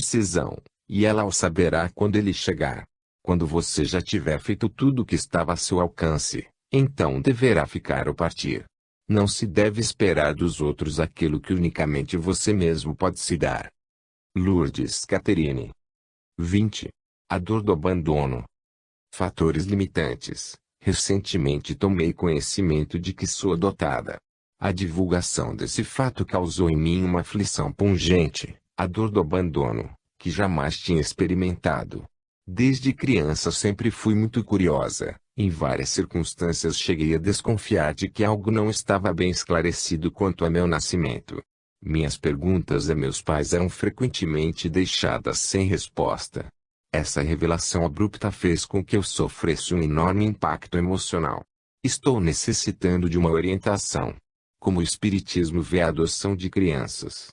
decisão, e ela o saberá quando ele chegar. Quando você já tiver feito tudo o que estava a seu alcance, então deverá ficar ou partir. Não se deve esperar dos outros aquilo que unicamente você mesmo pode se dar. Lourdes Catherine. 20. A dor do abandono. Fatores limitantes. Recentemente tomei conhecimento de que sou adotada. A divulgação desse fato causou em mim uma aflição pungente, a dor do abandono, que jamais tinha experimentado. Desde criança sempre fui muito curiosa. Em várias circunstâncias cheguei a desconfiar de que algo não estava bem esclarecido quanto a meu nascimento. Minhas perguntas a meus pais eram frequentemente deixadas sem resposta. Essa revelação abrupta fez com que eu sofresse um enorme impacto emocional. Estou necessitando de uma orientação. Como o Espiritismo vê a adoção de crianças?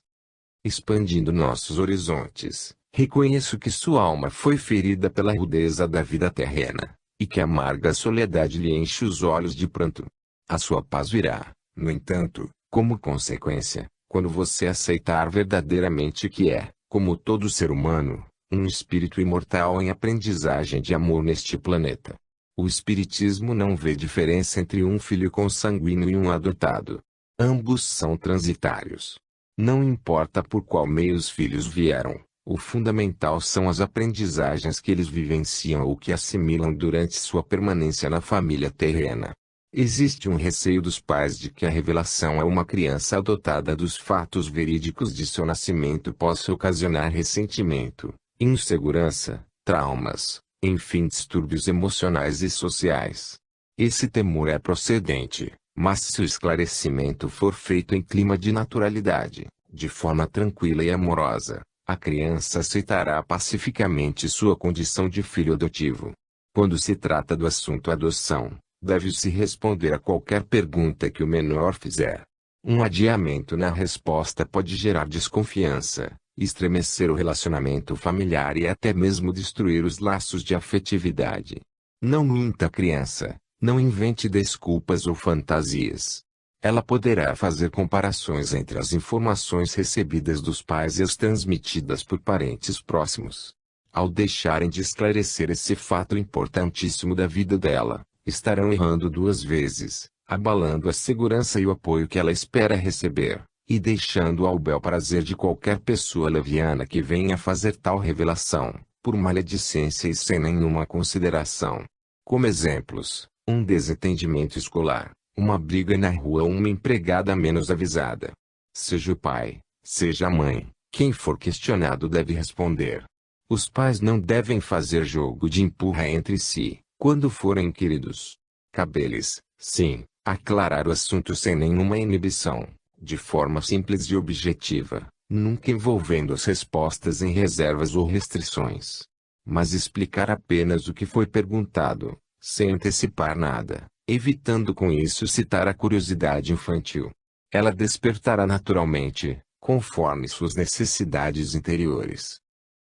Expandindo nossos horizontes, reconheço que sua alma foi ferida pela rudeza da vida terrena, e que a amarga soledade lhe enche os olhos de pranto. A sua paz virá, no entanto, como consequência, quando você aceitar verdadeiramente que é, como todo ser humano, um espírito imortal em aprendizagem de amor neste planeta. O Espiritismo não vê diferença entre um filho consanguíneo e um adotado. Ambos são transitários. Não importa por qual meio os filhos vieram, o fundamental são as aprendizagens que eles vivenciam ou que assimilam durante sua permanência na família terrena. Existe um receio dos pais de que a revelação a uma criança adotada dos fatos verídicos de seu nascimento possa ocasionar ressentimento, insegurança, traumas, enfim distúrbios emocionais e sociais. Esse temor é procedente, mas se o esclarecimento for feito em clima de naturalidade, de forma tranquila e amorosa, a criança aceitará pacificamente sua condição de filho adotivo. Quando se trata do assunto adoção, deve-se responder a qualquer pergunta que o menor fizer. Um adiamento na resposta pode gerar desconfiança, estremecer o relacionamento familiar e até mesmo destruir os laços de afetividade. Não minta à criança, não invente desculpas ou fantasias. Ela poderá fazer comparações entre as informações recebidas dos pais e as transmitidas por parentes próximos. Ao deixarem de esclarecer esse fato importantíssimo da vida dela, estarão errando duas vezes, abalando a segurança e o apoio que ela espera receber, e deixando ao bel prazer de qualquer pessoa leviana que venha fazer tal revelação, por maledicência e sem nenhuma consideração. Como exemplos, um desentendimento escolar, uma briga na rua ou uma empregada menos avisada. Seja o pai, seja a mãe, quem for questionado deve responder. Os pais não devem fazer jogo de empurra entre si, quando forem inquiridos. Cabe-lhes, sim, aclarar o assunto sem nenhuma inibição, de forma simples e objetiva, nunca envolvendo as respostas em reservas ou restrições. Mas explicar apenas o que foi perguntado, sem antecipar nada, evitando com isso citar a curiosidade infantil. Ela despertará naturalmente, conforme suas necessidades interiores.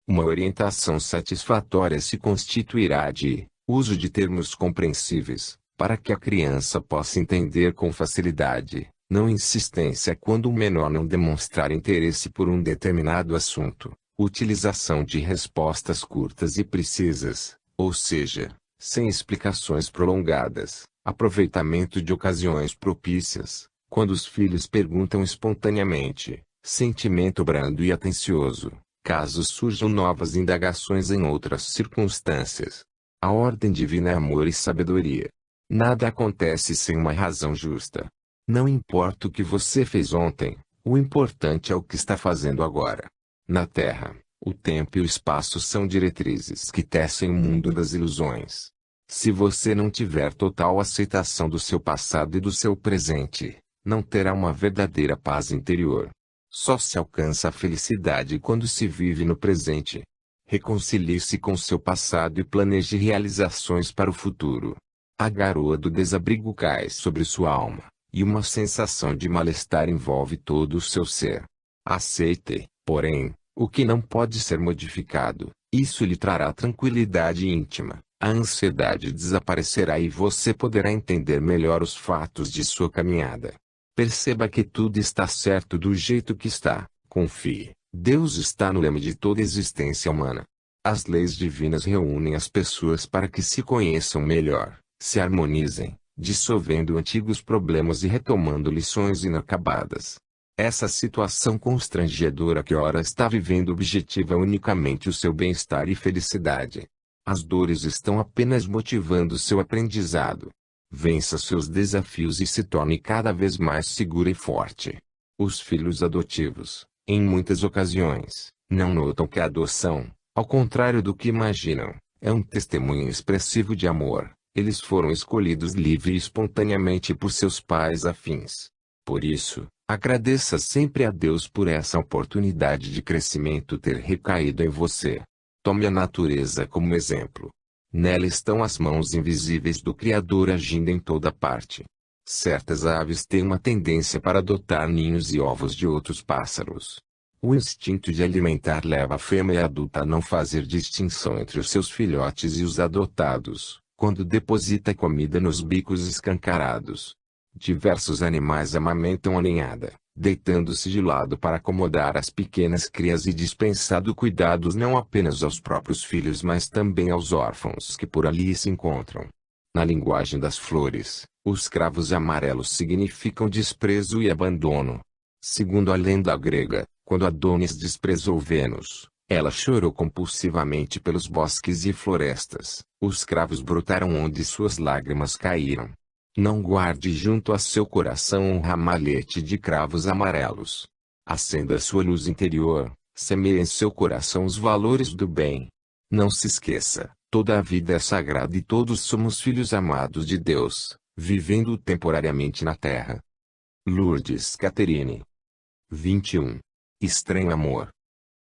Uma orientação satisfatória se constituirá de uso de termos compreensíveis, para que a criança possa entender com facilidade, não insistência quando o menor não demonstrar interesse por um determinado assunto, utilização de respostas curtas e precisas, ou seja, sem explicações prolongadas, aproveitamento de ocasiões propícias, quando os filhos perguntam espontaneamente, sentimento brando e atencioso, caso surjam novas indagações em outras circunstâncias. A ordem divina é amor e sabedoria. Nada acontece sem uma razão justa. Não importa o que você fez ontem, o importante é o que está fazendo agora. Na Terra, o tempo e o espaço são diretrizes que tecem o mundo das ilusões. Se você não tiver total aceitação do seu passado e do seu presente, não terá uma verdadeira paz interior. Só se alcança a felicidade quando se vive no presente. Reconcilie-se com seu passado e planeje realizações para o futuro. A garoa do desabrigo cai sobre sua alma, e uma sensação de mal-estar envolve todo o seu ser. Aceite, porém, o que não pode ser modificado. Isso lhe trará tranquilidade íntima. A ansiedade desaparecerá e você poderá entender melhor os fatos de sua caminhada. Perceba que tudo está certo do jeito que está, confie, Deus está no leme de toda a existência humana. As leis divinas reúnem as pessoas para que se conheçam melhor, se harmonizem, dissolvendo antigos problemas e retomando lições inacabadas. Essa situação constrangedora que ora está vivendo objetiva unicamente o seu bem-estar e felicidade. As dores estão apenas motivando seu aprendizado. Vença seus desafios e se torne cada vez mais segura e forte. Os filhos adotivos, em muitas ocasiões, não notam que a adoção, ao contrário do que imaginam, é um testemunho expressivo de amor. Eles foram escolhidos livre e espontaneamente por seus pais afins. Por isso, agradeça sempre a Deus por essa oportunidade de crescimento ter recaído em você. Tome a natureza como exemplo. Nela estão as mãos invisíveis do Criador agindo em toda parte. Certas aves têm uma tendência para adotar ninhos e ovos de outros pássaros. O instinto de alimentar leva a fêmea adulta a não fazer distinção entre os seus filhotes e os adotados, quando deposita comida nos bicos escancarados. Diversos animais amamentam a ninhada, deitando-se de lado para acomodar as pequenas crias e dispensando cuidados não apenas aos próprios filhos mas também aos órfãos que por ali se encontram. Na linguagem das flores, os cravos amarelos significam desprezo e abandono. Segundo a lenda grega, quando Adonis desprezou Vênus, ela chorou compulsivamente pelos bosques e florestas. Os cravos brotaram onde suas lágrimas caíram. Não guarde junto a seu coração um ramalhete de cravos amarelos. Acenda sua luz interior, semeie em seu coração os valores do bem. Não se esqueça, toda a vida é sagrada e todos somos filhos amados de Deus, vivendo temporariamente na terra. Lourdes Catherine. 21. Estranho amor.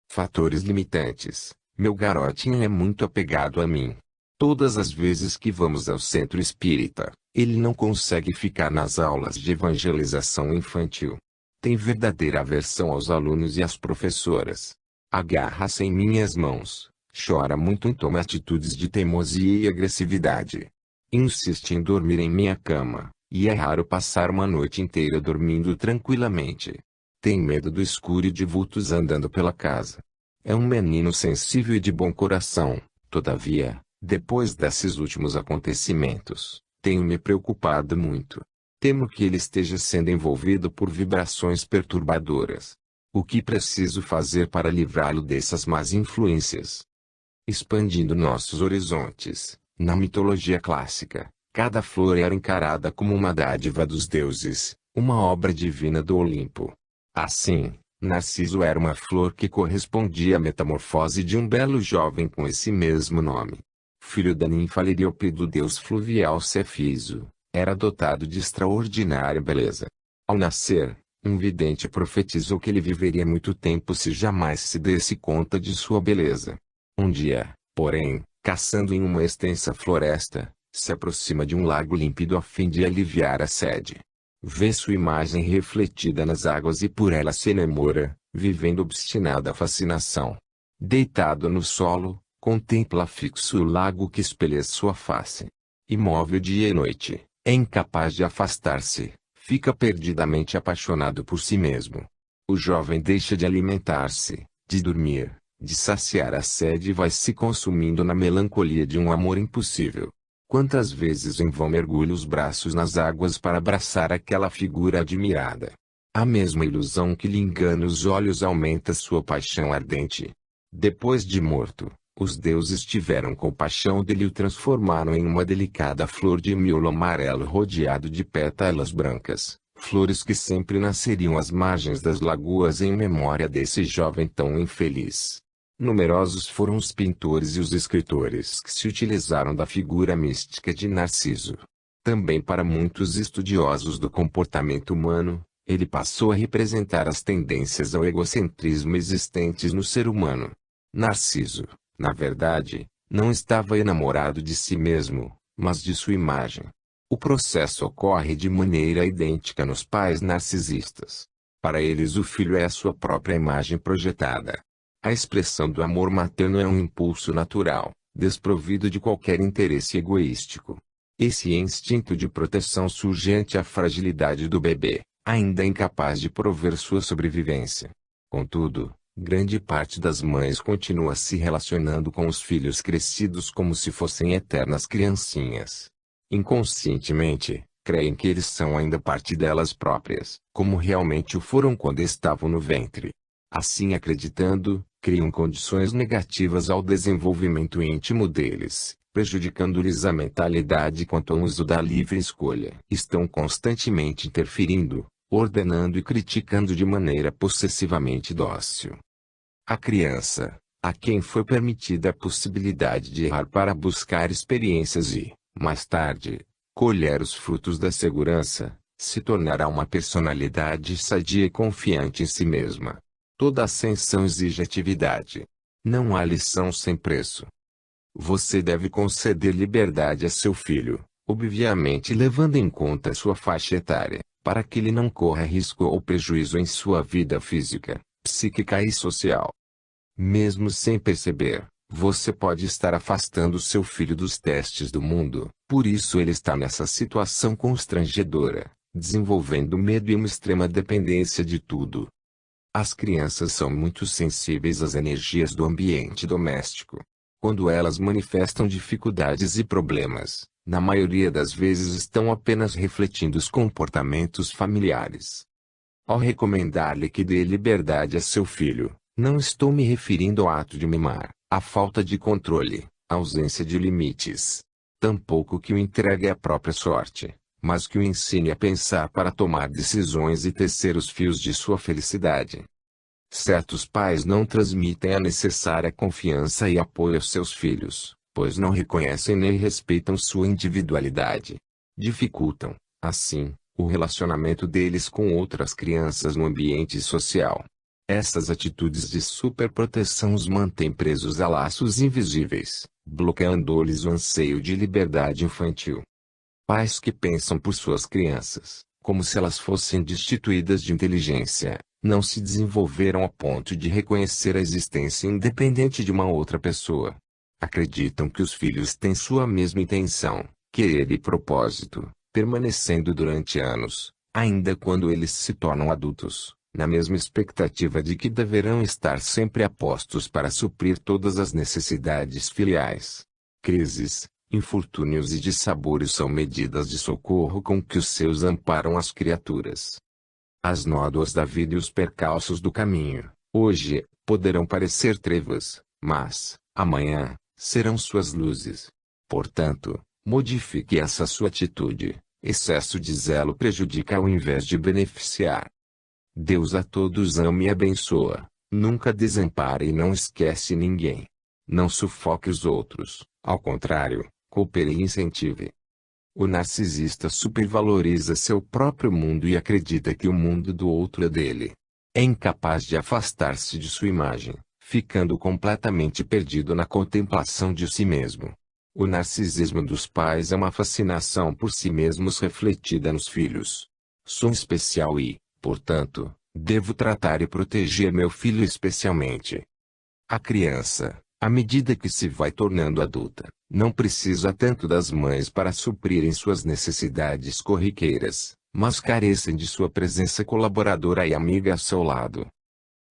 Fatores limitantes. Meu garotinho é muito apegado a mim. Todas as vezes que vamos ao centro espírita, ele não consegue ficar nas aulas de evangelização infantil. Tem verdadeira aversão aos alunos e às professoras. Agarra-se em minhas mãos, chora muito e toma atitudes de teimosia e agressividade. Insiste em dormir em minha cama, e é raro passar uma noite inteira dormindo tranquilamente. Tem medo do escuro e de vultos andando pela casa. É um menino sensível e de bom coração, todavia, depois desses últimos acontecimentos, tenho me preocupado muito. Temo que ele esteja sendo envolvido por vibrações perturbadoras. O que preciso fazer para livrá-lo dessas más influências? Expandindo nossos horizontes, na mitologia clássica, cada flor era encarada como uma dádiva dos deuses, uma obra divina do Olimpo. Assim, Narciso era uma flor que correspondia à metamorfose de um belo jovem com esse mesmo nome. Filho da ninfa Liriope do deus fluvial Cefiso, era dotado de extraordinária beleza. Ao nascer, um vidente profetizou que ele viveria muito tempo se jamais se desse conta de sua beleza. Um dia, porém, caçando em uma extensa floresta, se aproxima de um lago límpido a fim de aliviar a sede. Vê sua imagem refletida nas águas e por ela se enamora, vivendo obstinada fascinação. Deitado no solo, contempla fixo o lago que espelha sua face. Imóvel dia e noite, é incapaz de afastar-se, fica perdidamente apaixonado por si mesmo. O jovem deixa de alimentar-se, de dormir, de saciar a sede e vai se consumindo na melancolia de um amor impossível. Quantas vezes em vão mergulha os braços nas águas para abraçar aquela figura admirada. A mesma ilusão que lhe engana os olhos aumenta sua paixão ardente. Depois de morto, os deuses tiveram compaixão dele e o transformaram em uma delicada flor de miolo amarelo rodeado de pétalas brancas, flores que sempre nasceriam às margens das lagoas em memória desse jovem tão infeliz. Numerosos foram os pintores e os escritores que se utilizaram da figura mística de Narciso. Também para muitos estudiosos do comportamento humano, ele passou a representar as tendências ao egocentrismo existentes no ser humano. Narciso, na verdade, não estava enamorado de si mesmo, mas de sua imagem. O processo ocorre de maneira idêntica nos pais narcisistas. Para eles o filho é a sua própria imagem projetada. A expressão do amor materno é um impulso natural, desprovido de qualquer interesse egoístico. Esse instinto de proteção surge ante a fragilidade do bebê, ainda incapaz de prover sua sobrevivência. Contudo, Grande parte das mães continua se relacionando com os filhos crescidos como se fossem eternas criancinhas. Inconscientemente, creem que eles são ainda parte delas próprias, como realmente o foram quando estavam no ventre. Assim acreditando, criam condições negativas ao desenvolvimento íntimo deles, prejudicando-lhes a mentalidade quanto ao uso da livre escolha. Estão constantemente interferindo, ordenando e criticando de maneira possessivamente dócil. A criança, a quem foi permitida a possibilidade de errar para buscar experiências e, mais tarde, colher os frutos da segurança, se tornará uma personalidade sadia e confiante em si mesma. Toda ascensão exige atividade. Não há lição sem preço. Você deve conceder liberdade a seu filho, obviamente levando em conta sua faixa etária, para que ele não corra risco ou prejuízo em sua vida física, psíquica e social. Mesmo sem perceber, você pode estar afastando seu filho dos testes do mundo, por isso ele está nessa situação constrangedora, desenvolvendo medo e uma extrema dependência de tudo. As crianças são muito sensíveis às energias do ambiente doméstico. Quando elas manifestam dificuldades e problemas, na maioria das vezes estão apenas refletindo os comportamentos familiares. Ao recomendar-lhe que dê liberdade a seu filho, não estou me referindo ao ato de mimar, à falta de controle, à ausência de limites. Tampouco que o entregue à própria sorte, mas que o ensine a pensar para tomar decisões e tecer os fios de sua felicidade. Certos pais não transmitem a necessária confiança e apoio aos seus filhos, pois não reconhecem nem respeitam sua individualidade. Dificultam, assim, o relacionamento deles com outras crianças no ambiente social. Essas atitudes de superproteção os mantêm presos a laços invisíveis, bloqueando-lhes o anseio de liberdade infantil. Pais que pensam por suas crianças, como se elas fossem destituídas de inteligência, não se desenvolveram a ponto de reconhecer a existência independente de uma outra pessoa. Acreditam que os filhos têm sua mesma intenção, querer e propósito, permanecendo durante anos, ainda quando eles se tornam adultos, na mesma expectativa de que deverão estar sempre a postos para suprir todas as necessidades filiais. Crises, infortúnios e dissabores são medidas de socorro com que os seus amparam as criaturas. As nódoas da vida e os percalços do caminho, hoje, poderão parecer trevas, mas, amanhã, serão suas luzes. Portanto, modifique essa sua atitude. Excesso de zelo prejudica ao invés de beneficiar. Deus a todos ama e abençoa, nunca desampare e não esquece ninguém. Não sufoque os outros, ao contrário, coopere e incentive. O narcisista supervaloriza seu próprio mundo e acredita que o mundo do outro é dele. É incapaz de afastar-se de sua imagem, ficando completamente perdido na contemplação de si mesmo. O narcisismo dos pais é uma fascinação por si mesmos refletida nos filhos. Sou especial e, portanto, devo tratar e proteger meu filho especialmente. A criança, à medida que se vai tornando adulta, não precisa tanto das mães para suprirem suas necessidades corriqueiras, mas carecem de sua presença colaboradora e amiga ao seu lado.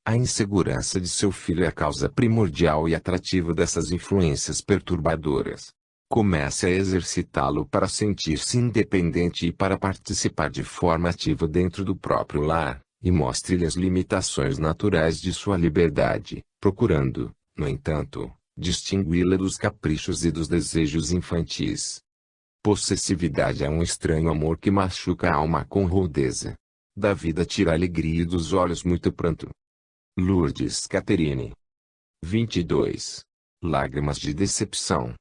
A insegurança de seu filho é a causa primordial e atrativa dessas influências perturbadoras. Comece a exercitá-lo para sentir-se independente e para participar de forma ativa dentro do próprio lar, e mostre-lhe as limitações naturais de sua liberdade, procurando, no entanto, distingui-la dos caprichos e dos desejos infantis. Possessividade é um estranho amor que machuca a alma com rudeza. Da vida tira alegria e dos olhos muito pranto. Lourdes Caterine. 22. Lágrimas de decepção.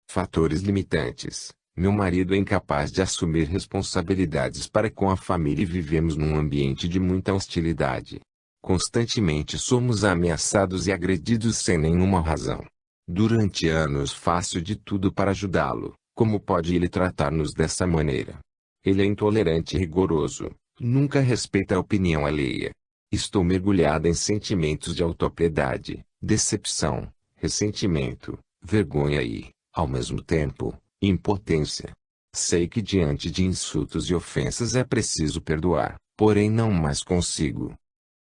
Fatores limitantes. Meu marido é incapaz de assumir responsabilidades para com a família e vivemos num ambiente de muita hostilidade. Constantemente somos ameaçados e agredidos sem nenhuma razão. Durante anos faço de tudo para ajudá-lo. Como pode ele tratar-nos dessa maneira? Ele é intolerante e rigoroso. Nunca respeita a opinião alheia. Estou mergulhada em sentimentos de autopiedade, decepção, ressentimento, vergonha e, ao mesmo tempo, impotência. Sei que diante de insultos e ofensas é preciso perdoar, porém não mais consigo.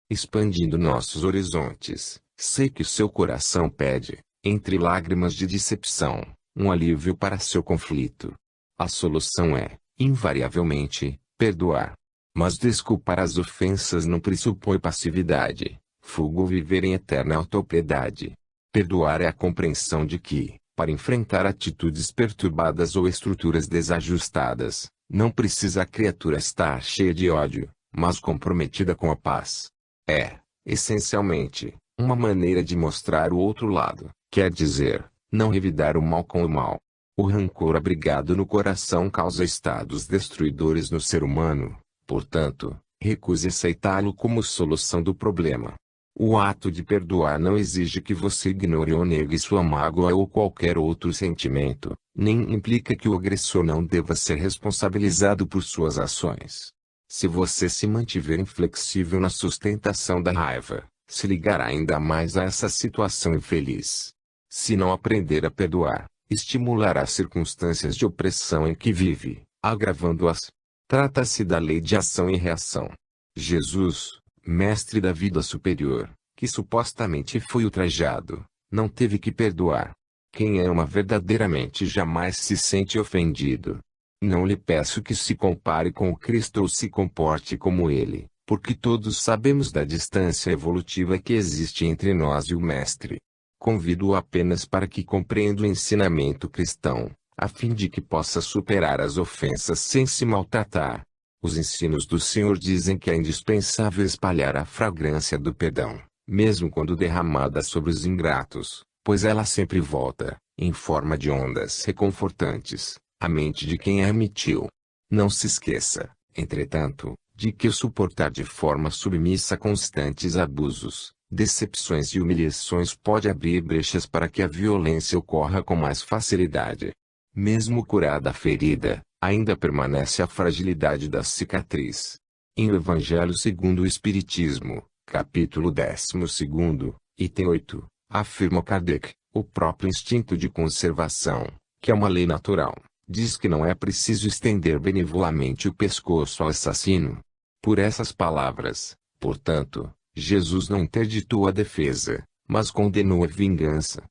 expandindo nossos horizontes. Sei que seu coração pede, entre lágrimas de decepção, um alívio para seu conflito. A solução é, invariavelmente, perdoar. Mas desculpar as ofensas não pressupõe passividade, fuga ou viver em eterna autopiedade. Perdoar é a compreensão de que, para enfrentar atitudes perturbadas ou estruturas desajustadas, não precisa a criatura estar cheia de ódio, mas comprometida com a paz. É, essencialmente, uma maneira de mostrar o outro lado, quer dizer, não revidar o mal com o mal. O rancor abrigado no coração causa estados destruidores no ser humano, portanto, recuse aceitá-lo como solução do problema. O ato de perdoar não exige que você ignore ou negue sua mágoa ou qualquer outro sentimento, nem implica que o agressor não deva ser responsabilizado por suas ações. Se você se mantiver inflexível na sustentação da raiva, se ligará ainda mais a essa situação infeliz. Se não aprender a perdoar, estimulará circunstâncias de opressão em que vive, agravando-as. Trata-se da lei de ação e reação. Jesus, mestre da vida superior, que supostamente foi ultrajado, não teve que perdoar. Quem ama verdadeiramente jamais se sente ofendido. Não lhe peço que se compare com o Cristo ou se comporte como ele, porque todos sabemos da distância evolutiva que existe entre nós e o Mestre. Convido-o apenas para que compreenda o ensinamento cristão, a fim de que possa superar as ofensas sem se maltratar. Os ensinos do Senhor dizem que é indispensável espalhar a fragrância do perdão, mesmo quando derramada sobre os ingratos, pois ela sempre volta, em forma de ondas reconfortantes, à mente de quem a emitiu. Não se esqueça, entretanto, de que suportar de forma submissa constantes abusos, decepções e humilhações pode abrir brechas para que a violência ocorra com mais facilidade. Mesmo curada a ferida, ainda permanece a fragilidade da cicatriz. Em O Evangelho segundo o Espiritismo, capítulo 12, item 8, afirma Kardec, o próprio instinto de conservação, que é uma lei natural, diz que não é preciso estender benevolamente o pescoço ao assassino. Por essas palavras, portanto, Jesus não interditou a defesa, mas condenou a vingança.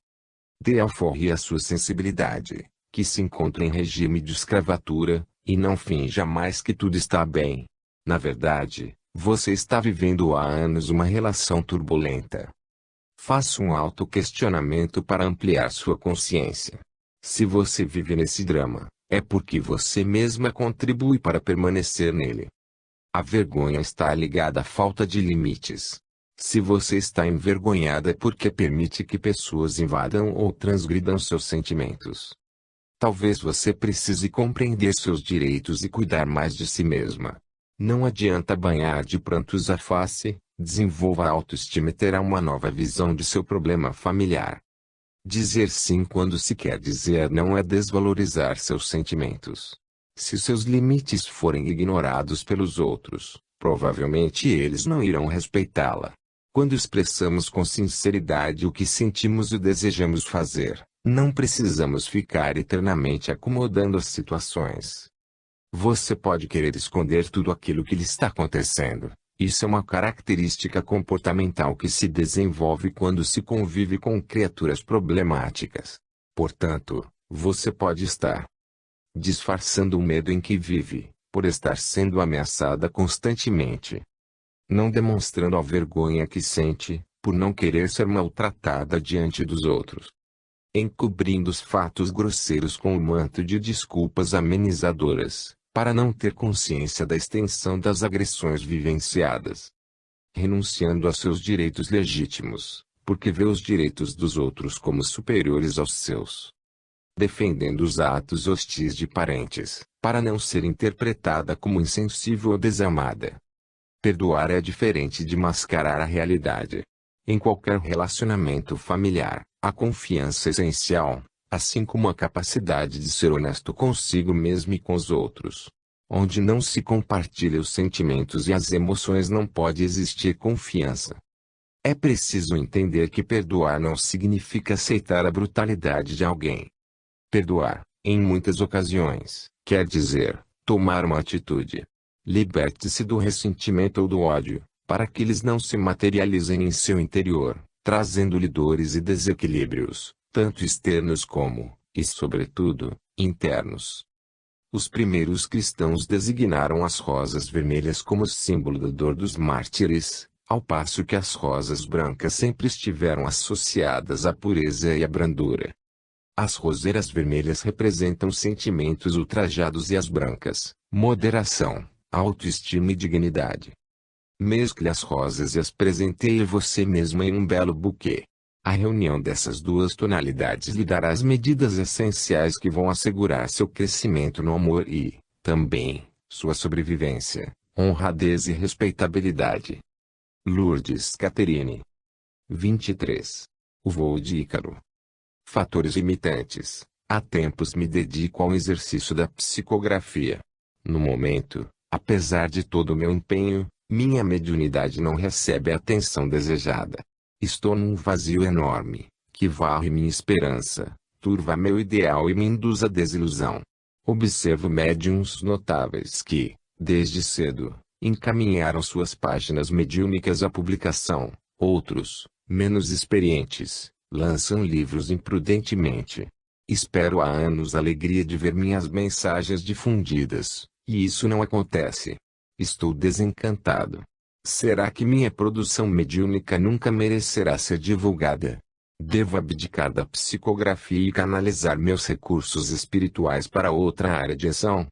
Dê alforria à sua sensibilidade, que se encontra em regime de escravatura, e não finja mais que tudo está bem. Na verdade, você está vivendo há anos uma relação turbulenta. Faça um autoquestionamento para ampliar sua consciência. Se você vive nesse drama, é porque você mesma contribui para permanecer nele. A vergonha está ligada à falta de limites. Se você está envergonhada é porque permite que pessoas invadam ou transgridam seus sentimentos. Talvez você precise compreender seus direitos e cuidar mais de si mesma. Não adianta banhar de prantos a face, desenvolva a autoestima e terá uma nova visão de seu problema familiar. Dizer sim quando se quer dizer não é desvalorizar seus sentimentos. Se seus limites forem ignorados pelos outros, provavelmente eles não irão respeitá-la. Quando expressamos com sinceridade o que sentimos e desejamos fazer, não precisamos ficar eternamente acomodando as situações. Você pode querer esconder tudo aquilo que lhe está acontecendo. Isso é uma característica comportamental que se desenvolve quando se convive com criaturas problemáticas. Portanto, você pode estar disfarçando o medo em que vive, por estar sendo ameaçada constantemente. Não demonstrando a vergonha que sente, por não querer ser maltratada diante dos outros. Encobrindo os fatos grosseiros com o manto de desculpas amenizadoras, para não ter consciência da extensão das agressões vivenciadas. Renunciando a seus direitos legítimos, porque vê os direitos dos outros como superiores aos seus. Defendendo os atos hostis de parentes, para não ser interpretada como insensível ou desamada. Perdoar é diferente de mascarar a realidade. Em qualquer relacionamento familiar, a confiança é essencial, assim como a capacidade de ser honesto consigo mesmo e com os outros. Onde não se compartilha os sentimentos e as emoções não pode existir confiança. É preciso entender que perdoar não significa aceitar a brutalidade de alguém. Perdoar, em muitas ocasiões, quer dizer, tomar uma atitude. Liberte-se do ressentimento ou do ódio, para que eles não se materializem em seu interior, trazendo-lhe dores e desequilíbrios, tanto externos como, e sobretudo, internos. Os primeiros cristãos designaram as rosas vermelhas como símbolo da dor dos mártires, ao passo que as rosas brancas sempre estiveram associadas à pureza e à brandura. As roseiras vermelhas representam sentimentos ultrajados e as brancas, moderação, autoestima e dignidade. Mescle as rosas e as presenteie você mesma em um belo buquê. A reunião dessas duas tonalidades lhe dará as medidas essenciais que vão assegurar seu crescimento no amor e, também, sua sobrevivência, honradez e respeitabilidade. Lourdes Catherine. 23. O voo de Ícaro. Fatores limitantes. Há tempos me dedico ao exercício da psicografia. No momento, apesar de todo o meu empenho, minha mediunidade não recebe a atenção desejada. Estou num vazio enorme, que varre minha esperança, turva meu ideal e me induz à desilusão. Observo médiuns notáveis que, desde cedo, encaminharam suas páginas mediúnicas à publicação. Outros, menos experientes, lançam livros imprudentemente. Espero há anos a alegria de ver minhas mensagens difundidas, e isso não acontece. Estou desencantado. Será que minha produção mediúnica nunca merecerá ser divulgada? Devo abdicar da psicografia e canalizar meus recursos espirituais para outra área de ação?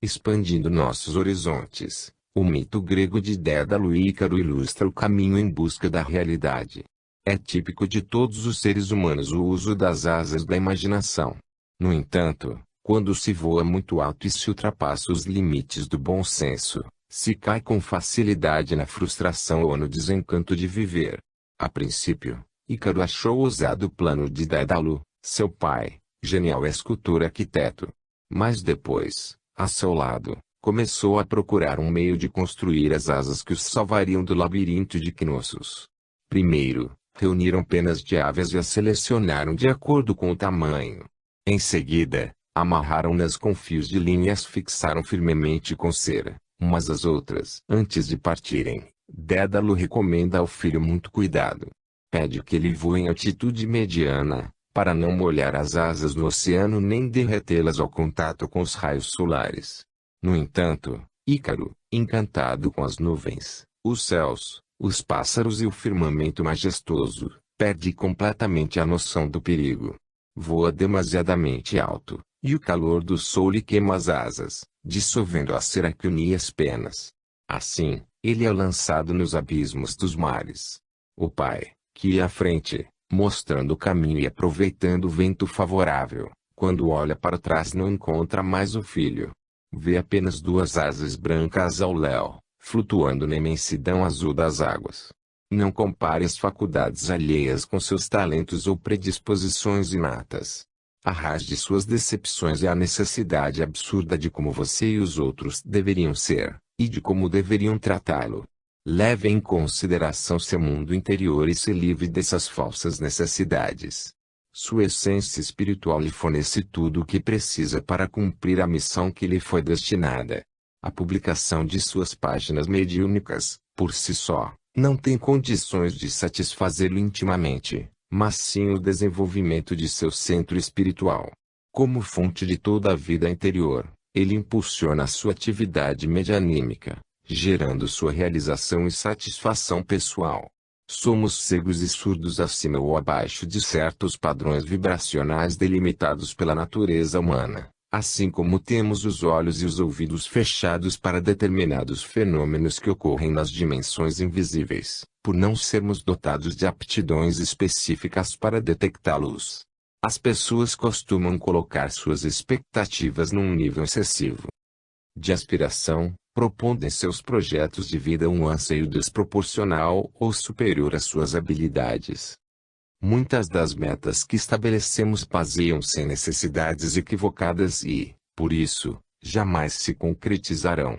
Expandindo nossos horizontes, o mito grego de Dédalo e Ícaro ilustra o caminho em busca da realidade. É típico de todos os seres humanos o uso das asas da imaginação. No entanto, quando se voa muito alto e se ultrapassa os limites do bom senso, se cai com facilidade na frustração ou no desencanto de viver. A princípio, Ícaro achou ousado o plano de Dédalo, seu pai, genial escultor e arquiteto. Mas depois, a seu lado, começou a procurar um meio de construir as asas que os salvariam do labirinto de Knossos. Primeiro, reuniram penas de aves e as selecionaram de acordo com o tamanho. Em seguida, amarraram-nas com fios de linha e as fixaram firmemente com cera, umas às outras. Antes de partirem, Dédalo recomenda ao filho muito cuidado. Pede que ele voe em altitude mediana, para não molhar as asas no oceano nem derretê-las ao contato com os raios solares. No entanto, Ícaro, encantado com as nuvens, os céus, os pássaros e o firmamento majestoso, perde completamente a noção do perigo. Voa demasiadamente alto, e o calor do sol lhe queima as asas, dissolvendo a cera que unia as penas. Assim, ele é lançado nos abismos dos mares. O pai, que ia à frente, mostrando o caminho e aproveitando o vento favorável, quando olha para trás não encontra mais o filho. Vê apenas duas asas brancas ao léu, flutuando na imensidão azul das águas. Não compare as faculdades alheias com seus talentos ou predisposições inatas. Arrasde suas decepções e a necessidade absurda de como você e os outros deveriam ser, e de como deveriam tratá-lo. Leve em consideração seu mundo interior e se livre dessas falsas necessidades. Sua essência espiritual lhe fornece tudo o que precisa para cumprir a missão que lhe foi destinada. A publicação de suas páginas mediúnicas, por si só, não tem condições de satisfazê-lo intimamente, mas sim o desenvolvimento de seu centro espiritual. Como fonte de toda a vida interior, ele impulsiona a sua atividade medianímica, gerando sua realização e satisfação pessoal. Somos cegos e surdos acima ou abaixo de certos padrões vibracionais delimitados pela natureza humana, assim como temos os olhos e os ouvidos fechados para determinados fenômenos que ocorrem nas dimensões invisíveis, por não sermos dotados de aptidões específicas para detectá-los. As pessoas costumam colocar suas expectativas num nível excessivo de aspiração, propondo em seus projetos de vida um anseio desproporcional ou superior às suas habilidades. Muitas das metas que estabelecemos baseiam-se em necessidades equivocadas e, por isso, jamais se concretizarão.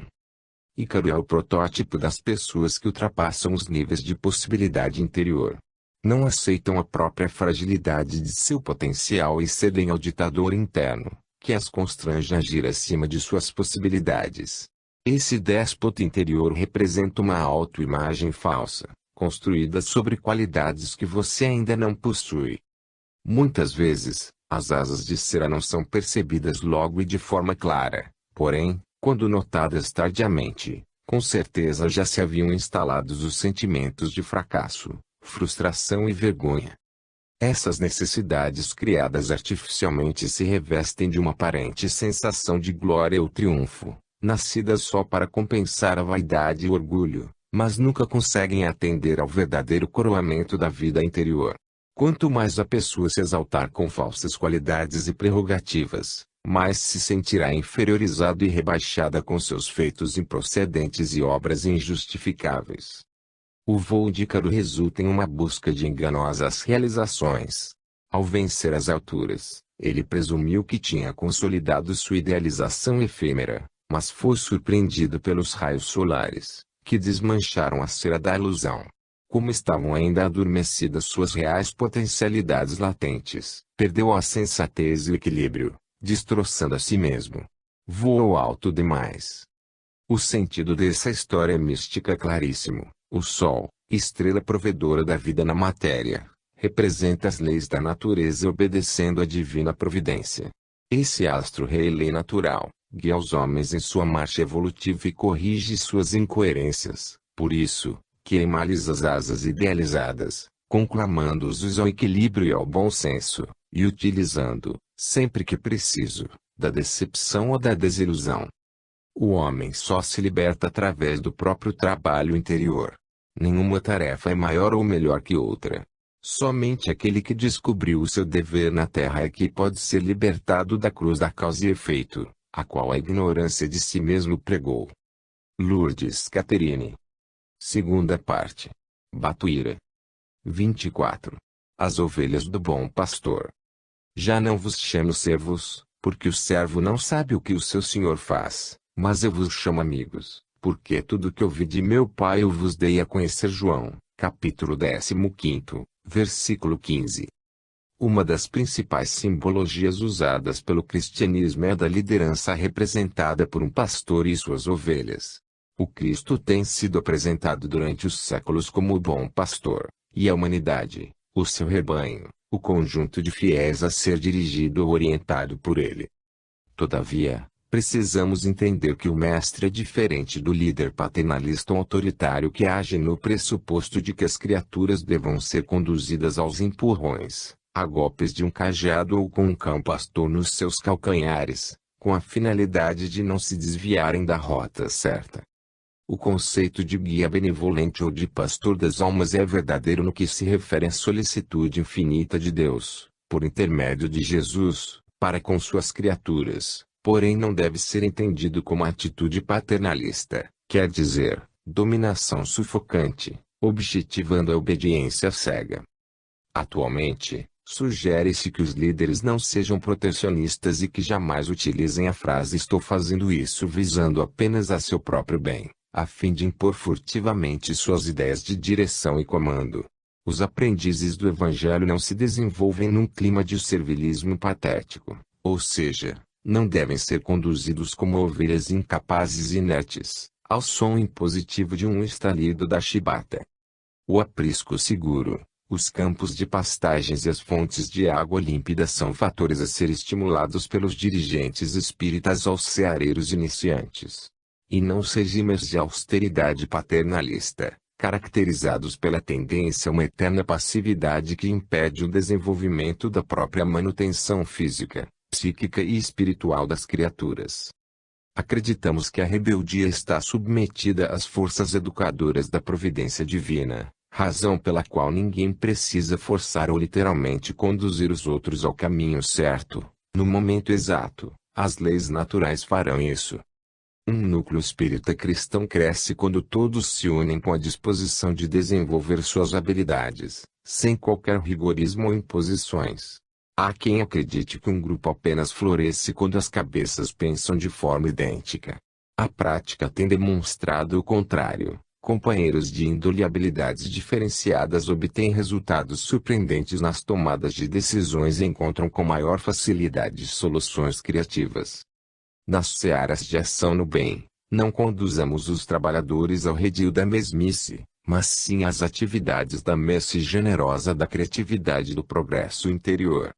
Ícaro é o protótipo das pessoas que ultrapassam os níveis de possibilidade interior. Não aceitam a própria fragilidade de seu potencial e cedem ao ditador interno, que as constrange a agir acima de suas possibilidades. Esse déspota interior representa uma autoimagem falsa, construída sobre qualidades que você ainda não possui. Muitas vezes, as asas de cera não são percebidas logo e de forma clara, porém, quando notadas tardiamente, com certeza já se haviam instalados os sentimentos de fracasso, frustração e vergonha. Essas necessidades criadas artificialmente se revestem de uma aparente sensação de glória ou triunfo, nascidas só para compensar a vaidade e o orgulho, mas nunca conseguem atender ao verdadeiro coroamento da vida interior. Quanto mais a pessoa se exaltar com falsas qualidades e prerrogativas, mais se sentirá inferiorizada e rebaixada com seus feitos improcedentes e obras injustificáveis. O voo de Ícaro resulta em uma busca de enganosas realizações. Ao vencer as alturas, ele presumiu que tinha consolidado sua idealização efêmera, mas foi surpreendido pelos raios solares, que desmancharam a cera da ilusão. Como estavam ainda adormecidas suas reais potencialidades latentes, perdeu a sensatez e o equilíbrio, destroçando a si mesmo. Voou alto demais. O sentido dessa história mística é claríssimo. O Sol, estrela provedora da vida na matéria, representa as leis da natureza obedecendo à divina providência. Esse astro-rei lei natural, guia os homens em sua marcha evolutiva e corrige suas incoerências. Por isso, queima-lhes as asas idealizadas, conclamando-os ao equilíbrio e ao bom senso, e utilizando, sempre que preciso, da decepção ou da desilusão. O homem só se liberta através do próprio trabalho interior. Nenhuma tarefa é maior ou melhor que outra. Somente aquele que descobriu o seu dever na terra é que pode ser libertado da cruz da causa e efeito, a qual a ignorância de si mesmo pregou. Lourdes Catherine. Segunda parte. Batuíra. 24. As ovelhas do bom pastor. Já não vos chamo servos, porque o servo não sabe o que o seu senhor faz, mas eu vos chamo amigos, porque tudo que ouvi de meu pai eu vos dei a conhecer. João, capítulo 15, versículo 15. Uma das principais simbologias usadas pelo cristianismo é a da liderança representada por um pastor e suas ovelhas. O Cristo tem sido apresentado durante os séculos como o bom pastor, e a humanidade, o seu rebanho, o conjunto de fiéis a ser dirigido ou orientado por ele. Todavia, precisamos entender que o mestre é diferente do líder paternalista ou autoritário que age no pressuposto de que as criaturas devam ser conduzidas aos empurrões, a golpes de um cajado ou com um cão pastor nos seus calcanhares, com a finalidade de não se desviarem da rota certa. O conceito de guia benevolente ou de pastor das almas é verdadeiro no que se refere à solicitude infinita de Deus, por intermédio de Jesus, para com suas criaturas, porém não deve ser entendido como atitude paternalista, quer dizer, dominação sufocante, objetivando a obediência cega. Atualmente, sugere-se que os líderes não sejam protecionistas e que jamais utilizem a frase "estou fazendo isso visando apenas a seu próprio bem", a fim de impor furtivamente suas ideias de direção e comando. Os aprendizes do Evangelho não se desenvolvem num clima de servilismo patético, ou seja, não devem ser conduzidos como ovelhas incapazes e inertes, ao som impositivo de um estalido da chibata. O aprisco seguro, os campos de pastagens e as fontes de água límpida são fatores a ser estimulados pelos dirigentes espíritas aos ceareiros iniciantes. E não os regimes de austeridade paternalista, caracterizados pela tendência a uma eterna passividade que impede o desenvolvimento da própria manutenção física, psíquica e espiritual das criaturas. Acreditamos que a rebeldia está submetida às forças educadoras da providência divina, razão pela qual ninguém precisa forçar ou literalmente conduzir os outros ao caminho certo. No momento exato, as leis naturais farão isso. Um núcleo espírita cristão cresce quando todos se unem com a disposição de desenvolver suas habilidades, sem qualquer rigorismo ou imposições. Há quem acredite que um grupo apenas floresce quando as cabeças pensam de forma idêntica. A prática tem demonstrado o contrário. Companheiros de índole e habilidades diferenciadas obtêm resultados surpreendentes nas tomadas de decisões e encontram com maior facilidade soluções criativas. Nas searas de ação no bem, Não conduzamos os trabalhadores ao redil da mesmice, mas sim às atividades da messe generosa da criatividade e do progresso interior.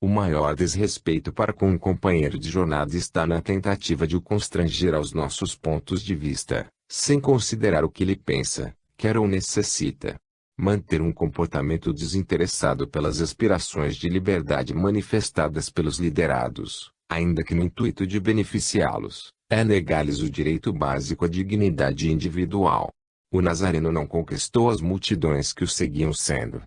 O maior desrespeito para com um companheiro de jornada está na tentativa de o constranger aos nossos pontos de vista, sem considerar o que ele pensa, quer ou necessita. Manter um comportamento desinteressado pelas aspirações de liberdade manifestadas pelos liderados, ainda que no intuito de beneficiá-los, é negar-lhes o direito básico à dignidade individual. O Nazareno não conquistou as multidões que o seguiam sendo